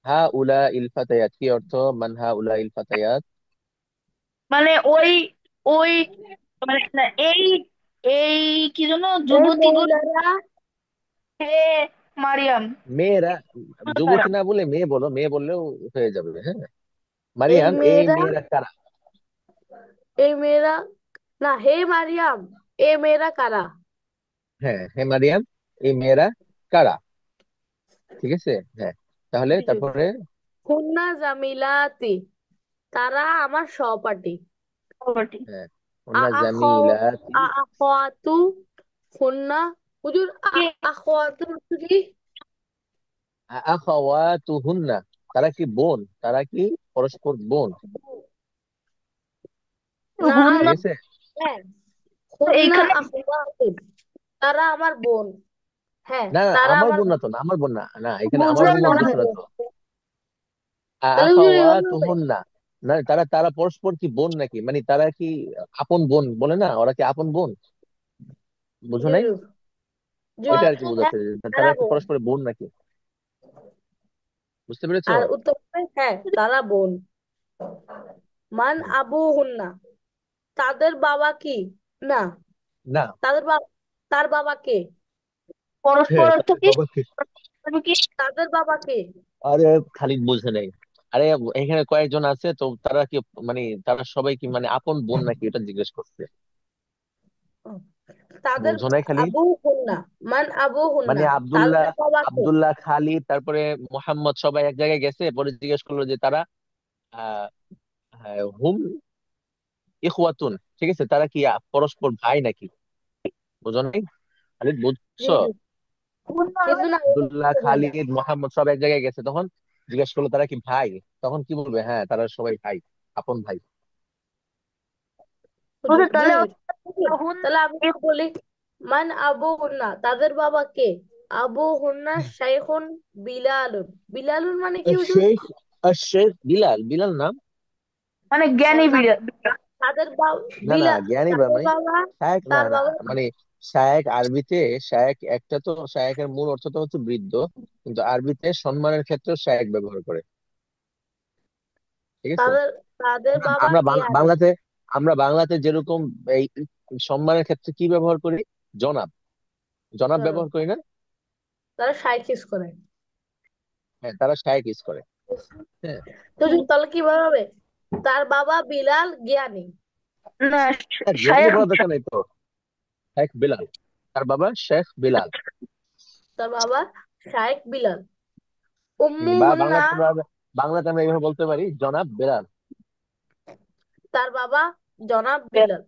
হা উলা ইল ফাতায়াত কি অর্থ? মান হা উলা ইল ফাতায়াত। মানে ওই ওই মানে না, এই এই কি যেন এই যুবতীগুলো। মহিলারা, হে মারিয়াম, মেয়েরা, তারা যুবতী না বলে মেয়ে বলো, মেয়ে বললেও হয়ে যাবে। হ্যাঁ, এই মারিয়াম, এই মেয়েরা, মেয়েরা কারা? এই মেয়েরা, না হে মারিয়াম, এ মেয়েরা কারা? হ্যাঁ, হে মারিয়াম, এই মেয়েরা কারা? ঠিক আছে। হ্যাঁ, তাহলে জি জি। তারপরে, হুন্না জামিলাতি, তারা আমার সহপাঠী। প্রপার্টি। হ্যাঁ, আ ওনা আখ জামিলাতি। আখাতু হুন্না, হুজুর আখাতু অর্থ কি? আখাওয়াতুহুন্না, তারা কি বোন? তারা কি পরস্পর বোন? নাম, ঠিক হুন্না আছে। হ্যাঁ, তো হুন্না এইখানে আখাওয়াতু, তারা আমার বোন। হ্যাঁ, না না, তারা আমার আমার বোন না বোন। তো, না আমার বোন না, না এখানে আমার বুঝলাম বোন না উদ্দেশ্য হুজুর। না তো। তাহলে হুজুর এভাবে হবে? আখাওয়াতুহুন্না, না, তারা তারা পরস্পর কি বোন নাকি, মানে তারা কি আপন বোন বলে না, ওরা কি আপন বোন? বুঝো জি নাই? জি জি। ওইটা আর কি হ্যাঁ, বোঝাচ্ছে যে তারা তারা কি বোন। পরস্পর বোন নাকি। বুঝতে পেরেছো? আর উত্তর হবে হ্যাঁ, তারা বোন। মান আবু হুন্না, তাদের বাবা কি? না, না। তাদের বাবা, তার বাবা কে? পরস্পর হ্যাঁ, অর্থ তাদের কি? বাবা কে? পরস্পর কি? তাদের বাবা কে? আরে, খালিদ বুঝে নাই। আরে, এখানে কয়েকজন আছে তো, তারা কি, মানে তারা সবাই কি মানে আপন বোন নাকি, এটা জিজ্ঞেস করছে। ও, তাদের বুঝো নাই খালিদ? আবু হুন্না, মান আবু মানে হুন্না, আব্দুল্লাহ, তাদের বাবা কে? আব্দুল্লাহ, খালিদ, তারপরে মোহাম্মদ, সবাই এক জায়গায় গেছে, পরে জিজ্ঞেস করলো যে তারা আহ হুম ইখওয়াতুন, ঠিক আছে, তারা কি পরস্পর ভাই নাকি। বুঝো নাই খালিদ? জি বুঝছো? জি। হুন্না কিন্তু না, এটা আব্দুল্লাহ, বুঝতে পারি না। খালিদ, মোহাম্মদ সব এক জায়গায় গেছে, তখন জিজ্ঞেস করলো তারা কি ভাই, তখন কি বলবে? হ্যাঁ, তারা সবাই ভাই, আপন ভাই। হুজুর জি তাহলে জি। হুন তাহলে আমি কি বলি, মান আবু হুন্না, তাদের বাবা কে? আবু হুন্না শাইখুন বিলালুন। বিলালুন মানে কি হুজুর? শেখ শেখ বিলাল, বিলাল নাম। মানে ও, জ্ঞানী বিড়াল। তাদের বাবা না না, জ্ঞানী বা তাদের মানে বাবা, শায়েক না তার না, বাবা মানে শায়েক আরবিতে, শায়েক একটা তো, শায়েকের মূল অর্থ তো হচ্ছে বৃদ্ধ, কিন্তু আরবিতে সম্মানের ক্ষেত্রে শায়েক ব্যবহার করে। ঠিক আছে। তাদের তাদের আমরা বাবা আমরা জ্ঞানী। বাংলাতে, আমরা বাংলাতে যেরকম এই সম্মানের ক্ষেত্রে কি ব্যবহার করি? জনাব, জনাব জনাব। ব্যবহার করি না? তারা শাইখ ইউজ করে। হ্যাঁ, তারা শায়েক ইউজ করে। হ্যাঁ। তো তাহলে কিভাবে হবে? তার বাবা বিলাল জ্ঞানী। না, জ্ঞানী শায়েখ। বলার দরকার নেই তো, শেখ বিলাল, তার বাবা শেখ বিলাল। তার বাবা শাইখ বিলাল। উম্মু বা হুন্না, বাংলাতে আমরা, বাংলাতে আমরা এইভাবে বলতে পারি জনাব বিলাল। তার বাবা জনাব বিলাল।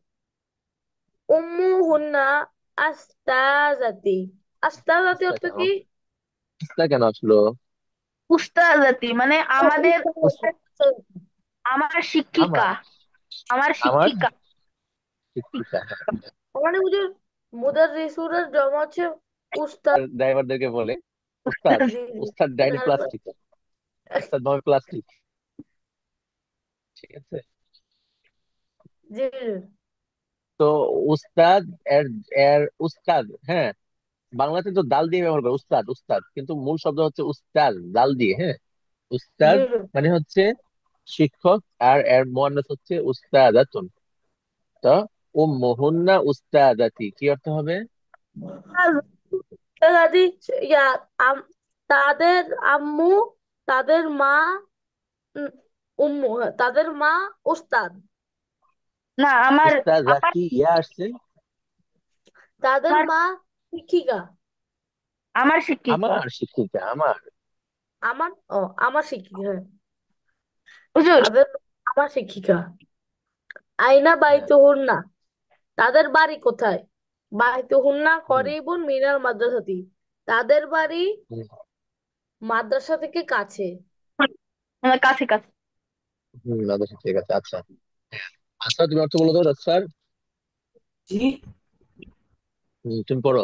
উম্মু হুন্না আস্তাজাতি। আস্তাজাতি ইস্তা অর্থ কেন, কি? ইস্তা কেন আসলো? উস্তাজাতি মানে আমাদের, আমার শিক্ষিকা, আমার, আমার আমার শিক্ষিকা। শিক্ষিকা। মানে হুজুর, মুদাররিসুরের জমা হচ্ছে উস্তাদ। ড্রাইভারদেরকে বলে উস্তাদ, জি জি। উস্তাদ ডাইনি প্লাস্টিক, উস্তাদ ভাবে প্লাস্টিক। ঠিক আছে। জি জি। তো উস্তাদ, এর এর উস্তাদ, হ্যাঁ, বাংলাতে তো দাল দিয়ে ব্যবহার করে উস্তাদ, উস্তাদ, কিন্তু মূল শব্দ হচ্ছে উস্তাদ দাল দিয়ে। হ্যাঁ, উস্তাদ জি মানে হচ্ছে শিক্ষক, আর এর মুয়ান্নাস হচ্ছে উস্তাদাতুন। তো উম্মুহুন্না উস্তাদাতি কি অর্থ হবে? দাদি, ইয়া, আম- তাদের আম্মু, তাদের মা, উম, উম্মু, হ্যাঁ, তাদের মা উস্তাদ। না, আমার আমার উস্তাদাতি ইয়া আসছে। তাদের আমার মা শিক্ষিকা। আমার শিক্ষিকা। আমার শিক্ষিকা, আমার। আমার, ও, আমার শিক্ষিকা, হ্যাঁ। হুজুর। তাদের, আমার শিক্ষিকা। আইনা হ্যাঁ। বাইতুহুন্না, তাদের বাড়ি কোথায়? বাইতুহুন্না হুম, করিবুন মিনাল মাদ্রাসাতি, তাদের বাড়ি হুম, মাদ্রাসা থেকে কাছে। আমার কাছে কাছে। আচ্ছা, ঠিক আছে, আচ্ছা। আচ্ছা, তুমি অর্থ বলো তো স্যার। জি। তুমি পড়ো,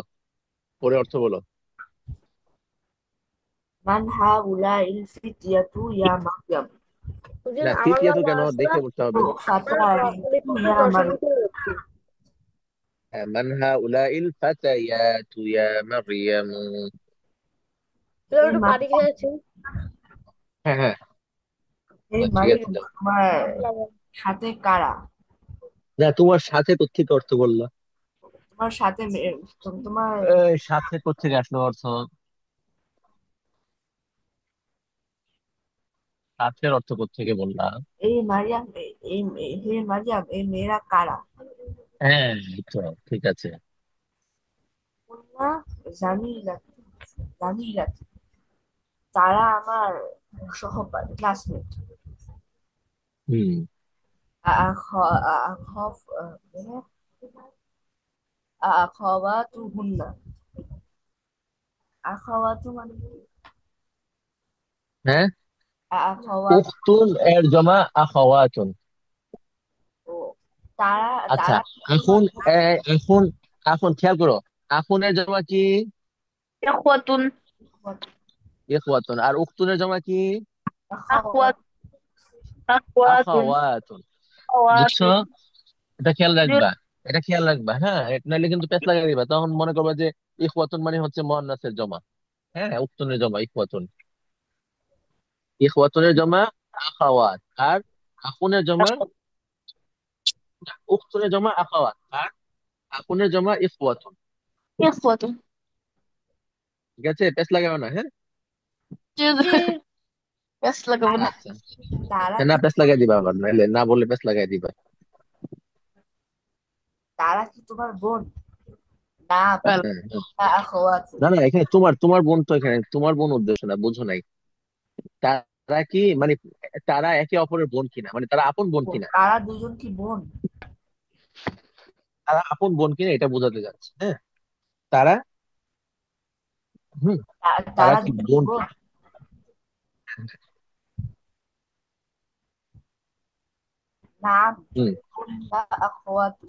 পরে অর্থ বলো। মান হাউলাইল ফিতয়াতু ইয়া মারইয়াম। হুজুর, না, আমার তৃতীয় নাম তো কেন, আসরা। দেখে বলতে হবে। ও আমার ফাতারিতু লিখতে ইয়া দর্শন মারইয়াম। করে রাখছি। হ্যাঁ, মান হাউলাইল ফাতায়াতু ইয়া মারইয়াম। হুজুর, এই একটু মা পানি খেয়েছি। হ্যাঁ হ্যাঁ, এই ঠিক মারিয়াম আছে, যাও। তোমার সাথে কারা? না, তোমার সাথে কোত্থেকে অর্থ বললা? তোমার সাথে তোমার সাথে কোত্থেকে আসলো অর্থ? সাথের অর্থ কোত্থেকে বললা? এই মারিয়াম হে মারিয়াম এই মেয়েরা কারা? হ্যাঁ, এই তো, ঠিক আছে। কন্যা জামিলা, জামিলা, তারা আমার সহপাঠী, ক্লাসমেট। হুম। আখফ আখাওয়াতুহুন্না। আখাওয়াতু মানে কি? হ্যাঁ, আখাওয়াতু। উখতুন এর জমা আখাওয়াতুন। ও, তারা আচ্ছা, তারা কি তোমার এখন বোন? এখন, এখন খেয়াল করো, আখুনের জমা কি? ইখওয়াতুন। ইখওয়াতুন। আর উখতুনের জমা কি? আখওয়াত আখাওয়াত। আখওয়াতুন। আখাওয়াতুন। বুঝছো? আখওয়াতুন। এটা খেয়াল হুজুর, রাখবা, এটা খেয়াল রাখবা, হ্যাঁ, নাহলে কিন্তু পেছ লাগাই দিবা, তখন মনে করবা যে ইখওয়াতুন মানে হচ্ছে মুয়ান্নাসের জমা। হ্যাঁ, উখতুনের জমা ইখওয়াতুন। ইখওয়াতুনের জমা আখাওয়াত, আর আখুনের জমা, উখতুনের জমা আখাওয়াত, আর আখুনের জমা ইখওয়াতুন। ইখওয়াতুন। ঠিক আছে, পেছ লাগাবে না, হ্যাঁ। জি। হুজুর, ব্যাস লাগাবো না। আচ্ছা। তারা না, কি পেছ লাগাই দিবা আবার, নাহলে না বললে পেছ লাগাই দিবা। তারা কি তোমার বোন? না, হ্যাঁ, হ্যাঁ। আখাওয়াতু। না না, এখানে তোমার, তোমার বোন তো, এখানে তোমার বোন উদ্দেশ্য না, বুঝো নাই। তারা কি মানে, তারা একে অপরের বোন কিনা, মানে তারা আপন বোন কিনা, তারা দুজন কি বোন? তারা আপন বোন কিনা এটা বোঝাতে যাচ্ছে। হ্যাঁ, তারা, হুম, তারা তারা কি দুজন কি বোন বোন? কিনা। না। হুম। হুন্না আখাওয়াতু।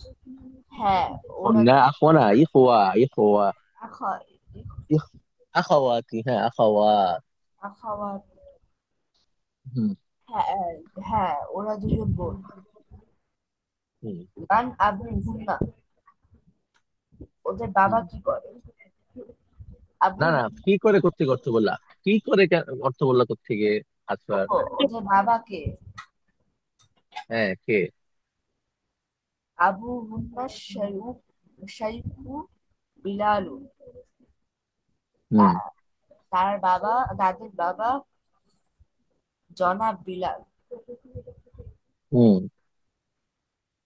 হ্যাঁ, ওরা قلنا أخونا إخوة আখা أخواتي হ্যাঁ أخوات আখাওয়াত। হুম হ্যাঁ, হ্যাঁ, ওরা দুজন বোন। হুম মান আবু হুন্না, ওদের বাবা হুম। কি করে? আবু না না, কি করে কোত্থেকে অর্থ বললা? কি করে অর্থ বললা কোত্থেকে? আচ্ছা, ওদের বাবাকে হ্যাঁ কে? আবু হুন্না শাইখু বিলালু। হুম তা- তাদের বাবা জনাব বিলাল। হুম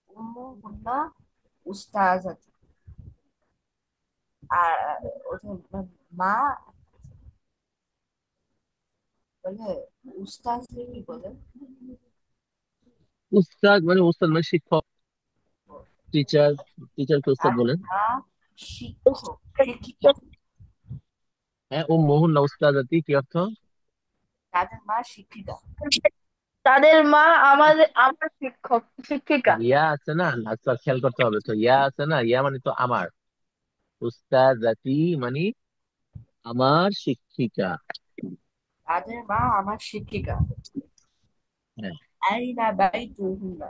উম্মু হুন্না উস্তাজাতি। আর ওদের মা বলে, উস্তাজ কি বলে? উস্তাদ মানে শিক্ষক, টিচার। টিচারকে উস্তাদ তাদের বলেন। মা শিক্ষক, শিক্ষিকা। হ্যাঁ, ও মোহন না উস্তাদাতি কি অর্থ? তাদের মা শিক্ষিকা। তাদের মা আমার শিক্ষিকা। ইয়া আছে না, আচ্ছা খেয়াল করতে হবে তো। ইয়া আছে না, ইয়া মানে তো আমার। উস্তাদাতি মানে আমার শিক্ষিকা। তাদের মা আমার শিক্ষিকা। হ্যাঁ। আইনা বাইতু হুন্না,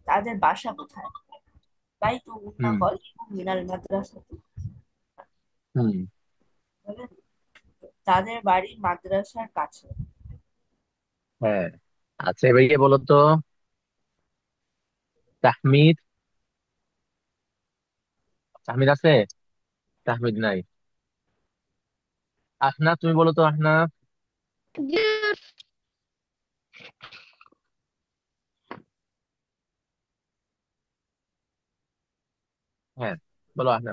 তাদের বাসা কোথায়? বাইতু হুন্না হুম করিবুম মিনাল মাদ্রাসা। হুম তাদের বাড়ি মাদ্রাসার কাছে। হ্যাঁ। আচ্ছা, এবার গিয়ে বলো তো তাহমিদ। তাহমিদ আছে? তাহমিদ নাই। আহনা, তুমি বলো তো আহনা। হ্যাঁ, বলো আহনা।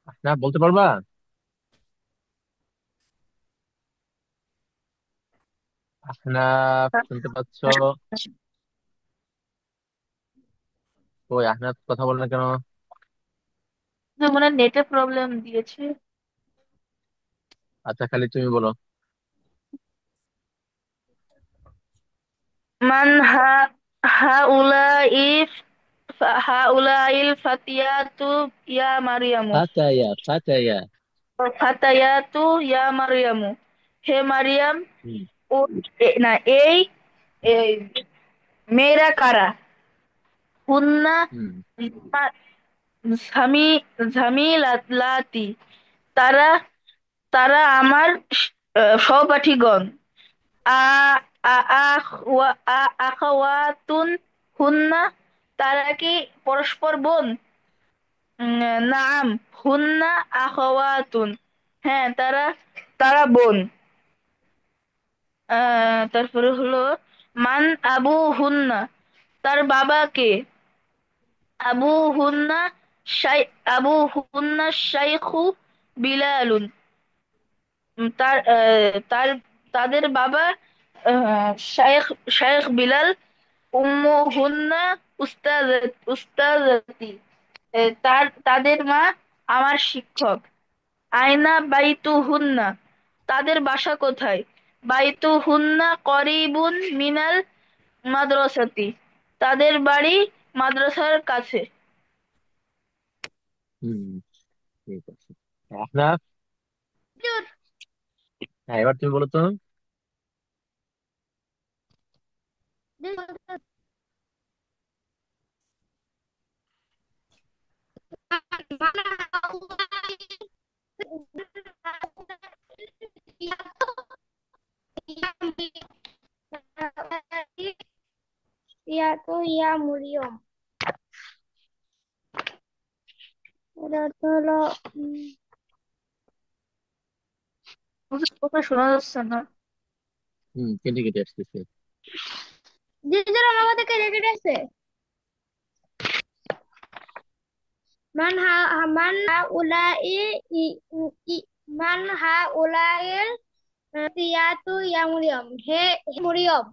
আহনা বলতে পারবা? আহনা, শুনতে পাচ্ছ? ওই আহনা কথা বল না কেন? মনে হয় নেটে প্রবলেম দিয়েছে। আচ্ছা, খালি তুমি বলো। মান হাউলাই হাউলাইল ফাতিয়াতু ইয়া মারিয়ামু। ফাতায়া ফাতায়া। ফাতায়াতু ইয়া মারিয়ামু, হে মারিয়াম। হুম ও না, এই এই মেয়েরা কারা? হুন্না হুম ঝামি ঝামিলাতি, তারা তারা আমার সহপাঠীগণ। আ আ আখাওয়াতুন হুন্না, তারা কি পরস্পর বোন? উম, নাম হুন্না আখাওয়াতুন, হ্যাঁ তারা তারা বোন। তারপরে হলো মান আবু হুন্না, তার বাবা কে? আবু হুন্না শাই আবু হুন্না শাইখু বিলালুন, তার তাদের বাবা শাইখ শাইখ বিলাল। উম্মু হুন্না উস্তাজাতি, তাদের মা আমার শিক্ষক। আয়না বাইতু হুন্না, তাদের বাসা কোথায়? বাইতু হুন্না করিবুন মিনাল মাদ্রাসাতি, তাদের বাড়ি মাদ্রাসার কাছে। হুম ঠিক আছে। আহনা, হ্যাঁ এবার তুমি বলো তো। ইয়া তো ইয়া মরিয়ম, এর অর্থ হলো বুঝতে কথা শোনা যাচ্ছে না। কেটে কেটে আসতেছে। যে যারা মামা থেকে রেখে গেছে। মান হা উলাই ই ই মান হা উলাইল ইয়াতু ইয়া মরিয়ম, হে মরিয়ম,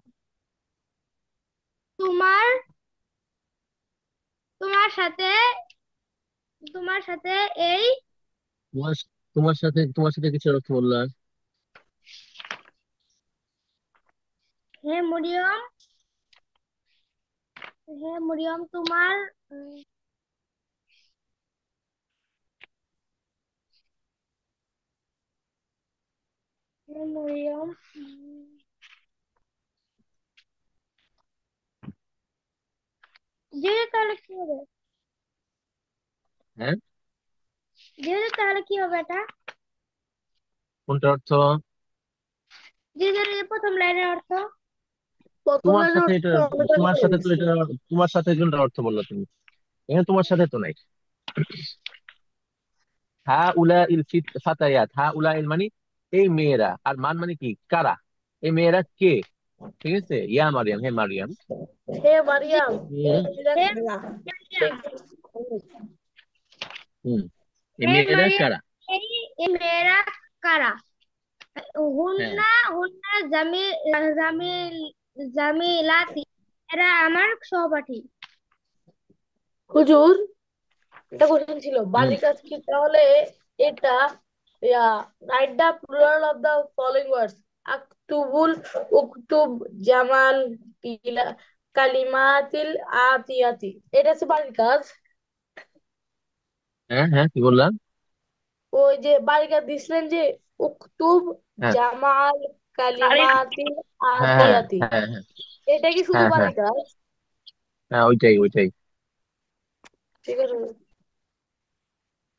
তোমার তোমার সাথে তোমার সাথে এই তোমার তোমার সাথে কিসের অর্থ বললাম? হে মরিয়ম, হে মরিয়ম তোমার হে মরিয়ম যেহেতু তাহলে কি হবে? হ্যাঁ, যেহেতু তাহলে কি হবে এটা? কোনটা অর্থ? যেহেতু এই প্রথম লাইনের অর্থ। তোমার প্রথমে সাথে এটা, তোমার সাথে কোনটা অর্থ বললো তুমি? এখানে তোমার সাথে তো নাই। হা উলা ইল ফাতায়াত, হা উলা ইল মানে এই মেয়েরা, আর মান মানে কি, কারা, এই মেয়েরা কে? ঠিক আছে, ইয়া মারিয়াম, হে মারিয়াম, হে মারিয়াম, মেয়েরা, এরা হে কারা? মারিয়াম, হম, এই হে মেয়েরা মারিয়াম, কারা? এই মেয়েরা কারা? হ্যাঁ, হুন্না হুন্না জামিল জামিলাতি, এরা আমার সহপাঠী। হুজুর, এটা কোশ্চেন ছিল, হম, বালিকা কি তাহলে এটা, write the plural of the following words, আক্তুবুল, উকতুব, জামাল, কিলা, কালিমাতিল আতিয়াতি, এটা হচ্ছে বাড়ির কাজ। হ্যাঁ, হ্যাঁ, কি বললাম? ওই যে বাড়ির কাজ দিছিলেন যে, উকতুব, হ্যাঁ, জামাল, বাড়ির কালিমাতিল হ্যাঁ, হ্যাঁ, আতিয়াতি, হ্যাঁ, হ্যাঁ, এটা কি শুধু হ্যাঁ, হ্যাঁ, বাড়ির কাজ? হ্যাঁ, ওইটাই, ওইটাই। ঠিক আছে।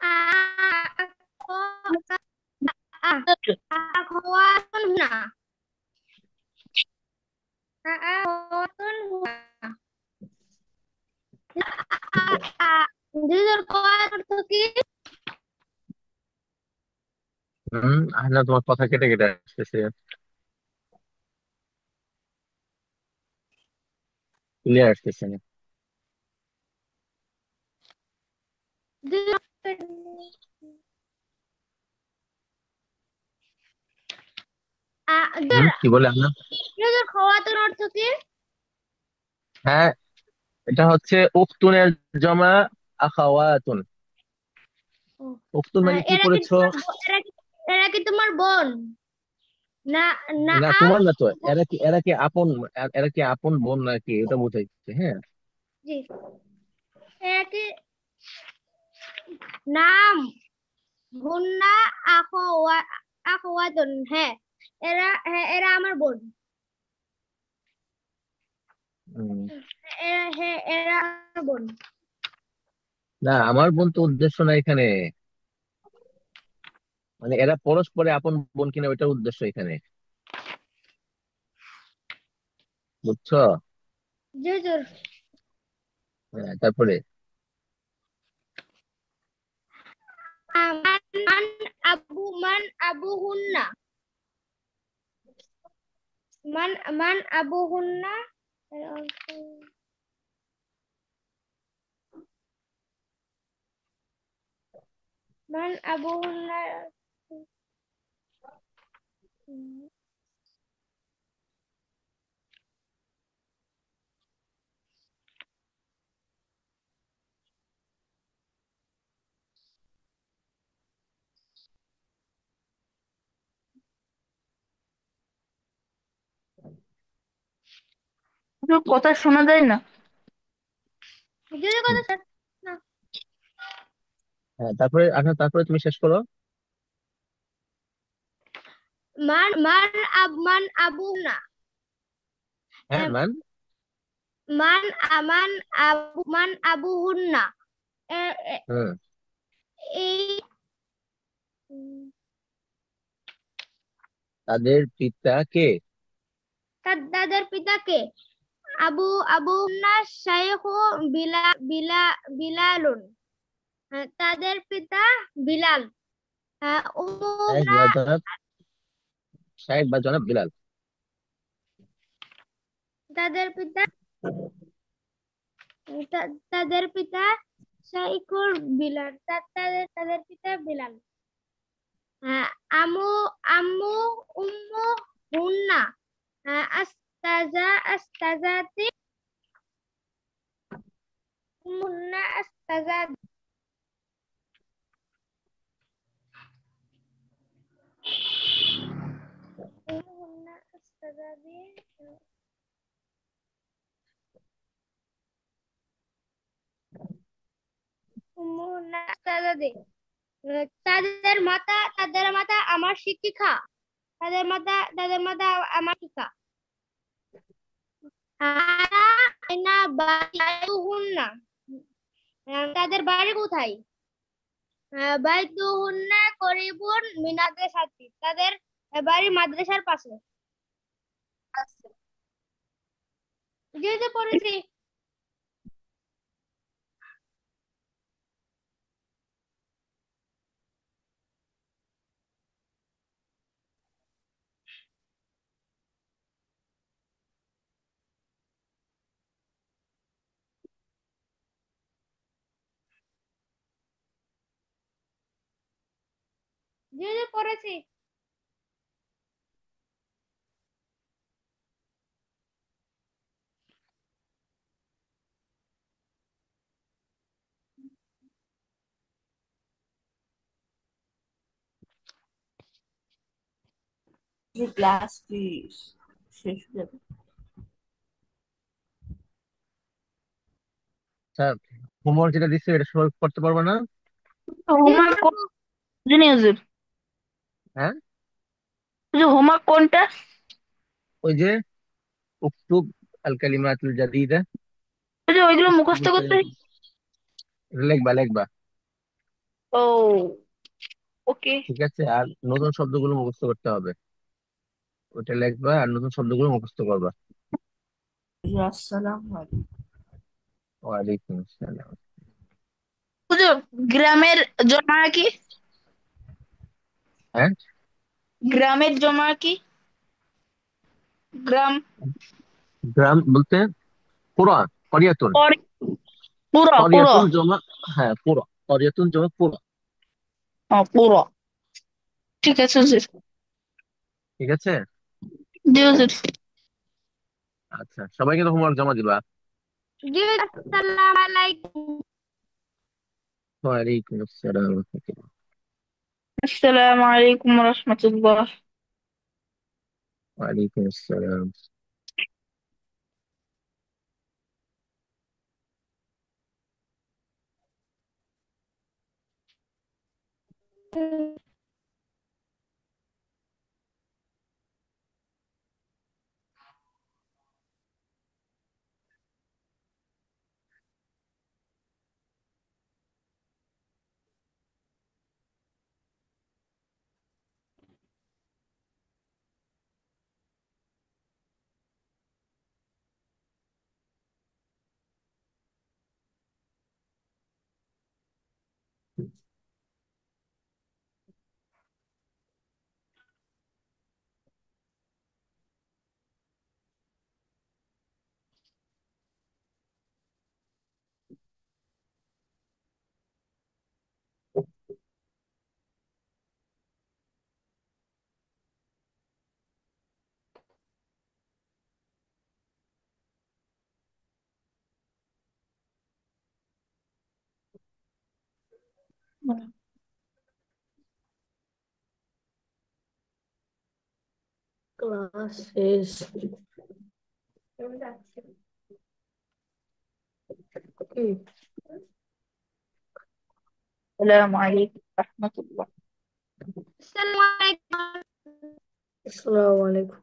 আ আখওয়াতুন হুন্না, আখওয়াতুন হুন্না, দুইজন কয় অর্থ কি? না, তোমার কথা কেটে কেটে আসতেছে, ক্লিয়ার আসতেছে না। দুইজন কি বলে আমরা? দুইজন খাওয়াতুন অর্থ কি? হ্যাঁ, এটা হচ্ছে উখতুনের জমা, আখাওয়াতুন। ও, উখতুন মানে কি এরা কি পড়েছো? তোমার এরা কি তোমার বোন? না, না না, তোমার না তো, এরা কি আপন, এরা কি আপন বোন নাকি, এটা বুঝাইছে। হ্যাঁ, জি, এরা কি নাম হুন্না আখওয়া আখওয়াতুন, এরা আমার বোন। উম, এরা আমার বোন। না, আমার বোন তো উদ্দেশ্য না এখানে, মানে এরা পরস্পরে আপন বোন কিনা ওইটা উদ্দেশ্য এখানে, বুঝছো? জি হুজুর। হ্যাঁ, তারপরে মান মান আবু হুন্না, মান আবু হুন্না, মান আবু হুন্না, তোর কথা শোনা যায় না। যদি হুম, কথা স্যার না, হ্যাঁ, তারপরে আচ্ছা, তারপরে তুমি শেষ করো। মান আবু হুন্না, হ্যাঁ, মান, মান আবু হুন্না, এ- এ- হুম, এই তাদের পিতা কে? তাদের পিতাকে আবু আবু হুন্না শাইখ বিলালুন, তাদের পিতা বিলাল। শাইখ উম্মুনা বা জনাব, শাইখ বা জনাব বিলাল। তাদের পিতা তাদের পিতা শাইখুল বিলাল, তাদের পিতা বিলাল। আহ, আমু আম্মু উম্মু হুন্না, আস্তাজাতি উম্মুন্না আস্তাজাত, তাদের মাতা আমার শিক্ষিকা। তাদের মাতা আমার শিক্ষিকা। হারা আইনা বাইতুহুন্না, তাদের বাড়ি কোথায়? বাইতুহুন্না করিবুন মিনাদ্রাসাতি, তাদের বাড়ি মাদ্রাসার পাশে। যেহেতু পড়েছি। যেহেতু পড়েছি। Your class, please. শেষ হয়ে যাবে। স্যার, হোমওয়ার্ক যেটা দিচ্ছে এটা সবাই করতে পারবে না? হোমওয়ার্ক জানি হুজুর। হ্যাঁ, হুজুর হোমওয়ার্ক কোনটা? ওই যে উকতুব আল কালিমাতুল জাদিদা, হুজুর ওইগুলো মুখস্থ উকতুবুল করতে হয়? কালিমাতুল, লিখবা লিখবা। ও, ওকে। ঠিক আছে, আর নতুন শব্দগুলো মুখস্থ করতে হবে। ওইটা লিখবা আর নতুন শব্দগুলো মুখস্থ করবা। আসসালামু আলাইকুম। ওয়ালাইকুম আসসালাম। হুজুর গ্রামের জমা কি? হ্যাঁ, গ্রামের জমা কি? গ্রাম। গ্রাম বলতে পুরা, করিয়াতুন। পরে পুরো পুরো। করিয়াতুন জমা, হ্যাঁ পুরা, করিয়াতুন জমা পুরা। পুরো। ঠিক আছে হুজুর। ঠিক আছে। জি হুজুর। আচ্ছা, সবাই কিন্তু হোমওয়ার্ক জমা দিবা। জি, আসসালামু আলাইকুম। ওয়ালাইকুম আসসালাম ওয়া রাহমাতুল্লাহ। আসসালামু আলাইকুম রহমতুল্লাহ। ওয়ালাইকুম আসসালাম। ক্লাস শেষ। কি? আসসালামু আলাইকুম রহমতুল্লাহ। আসসালামু আলাইকুম। আসসালামু আলাইকুম।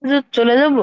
হুজুর চলে যাব?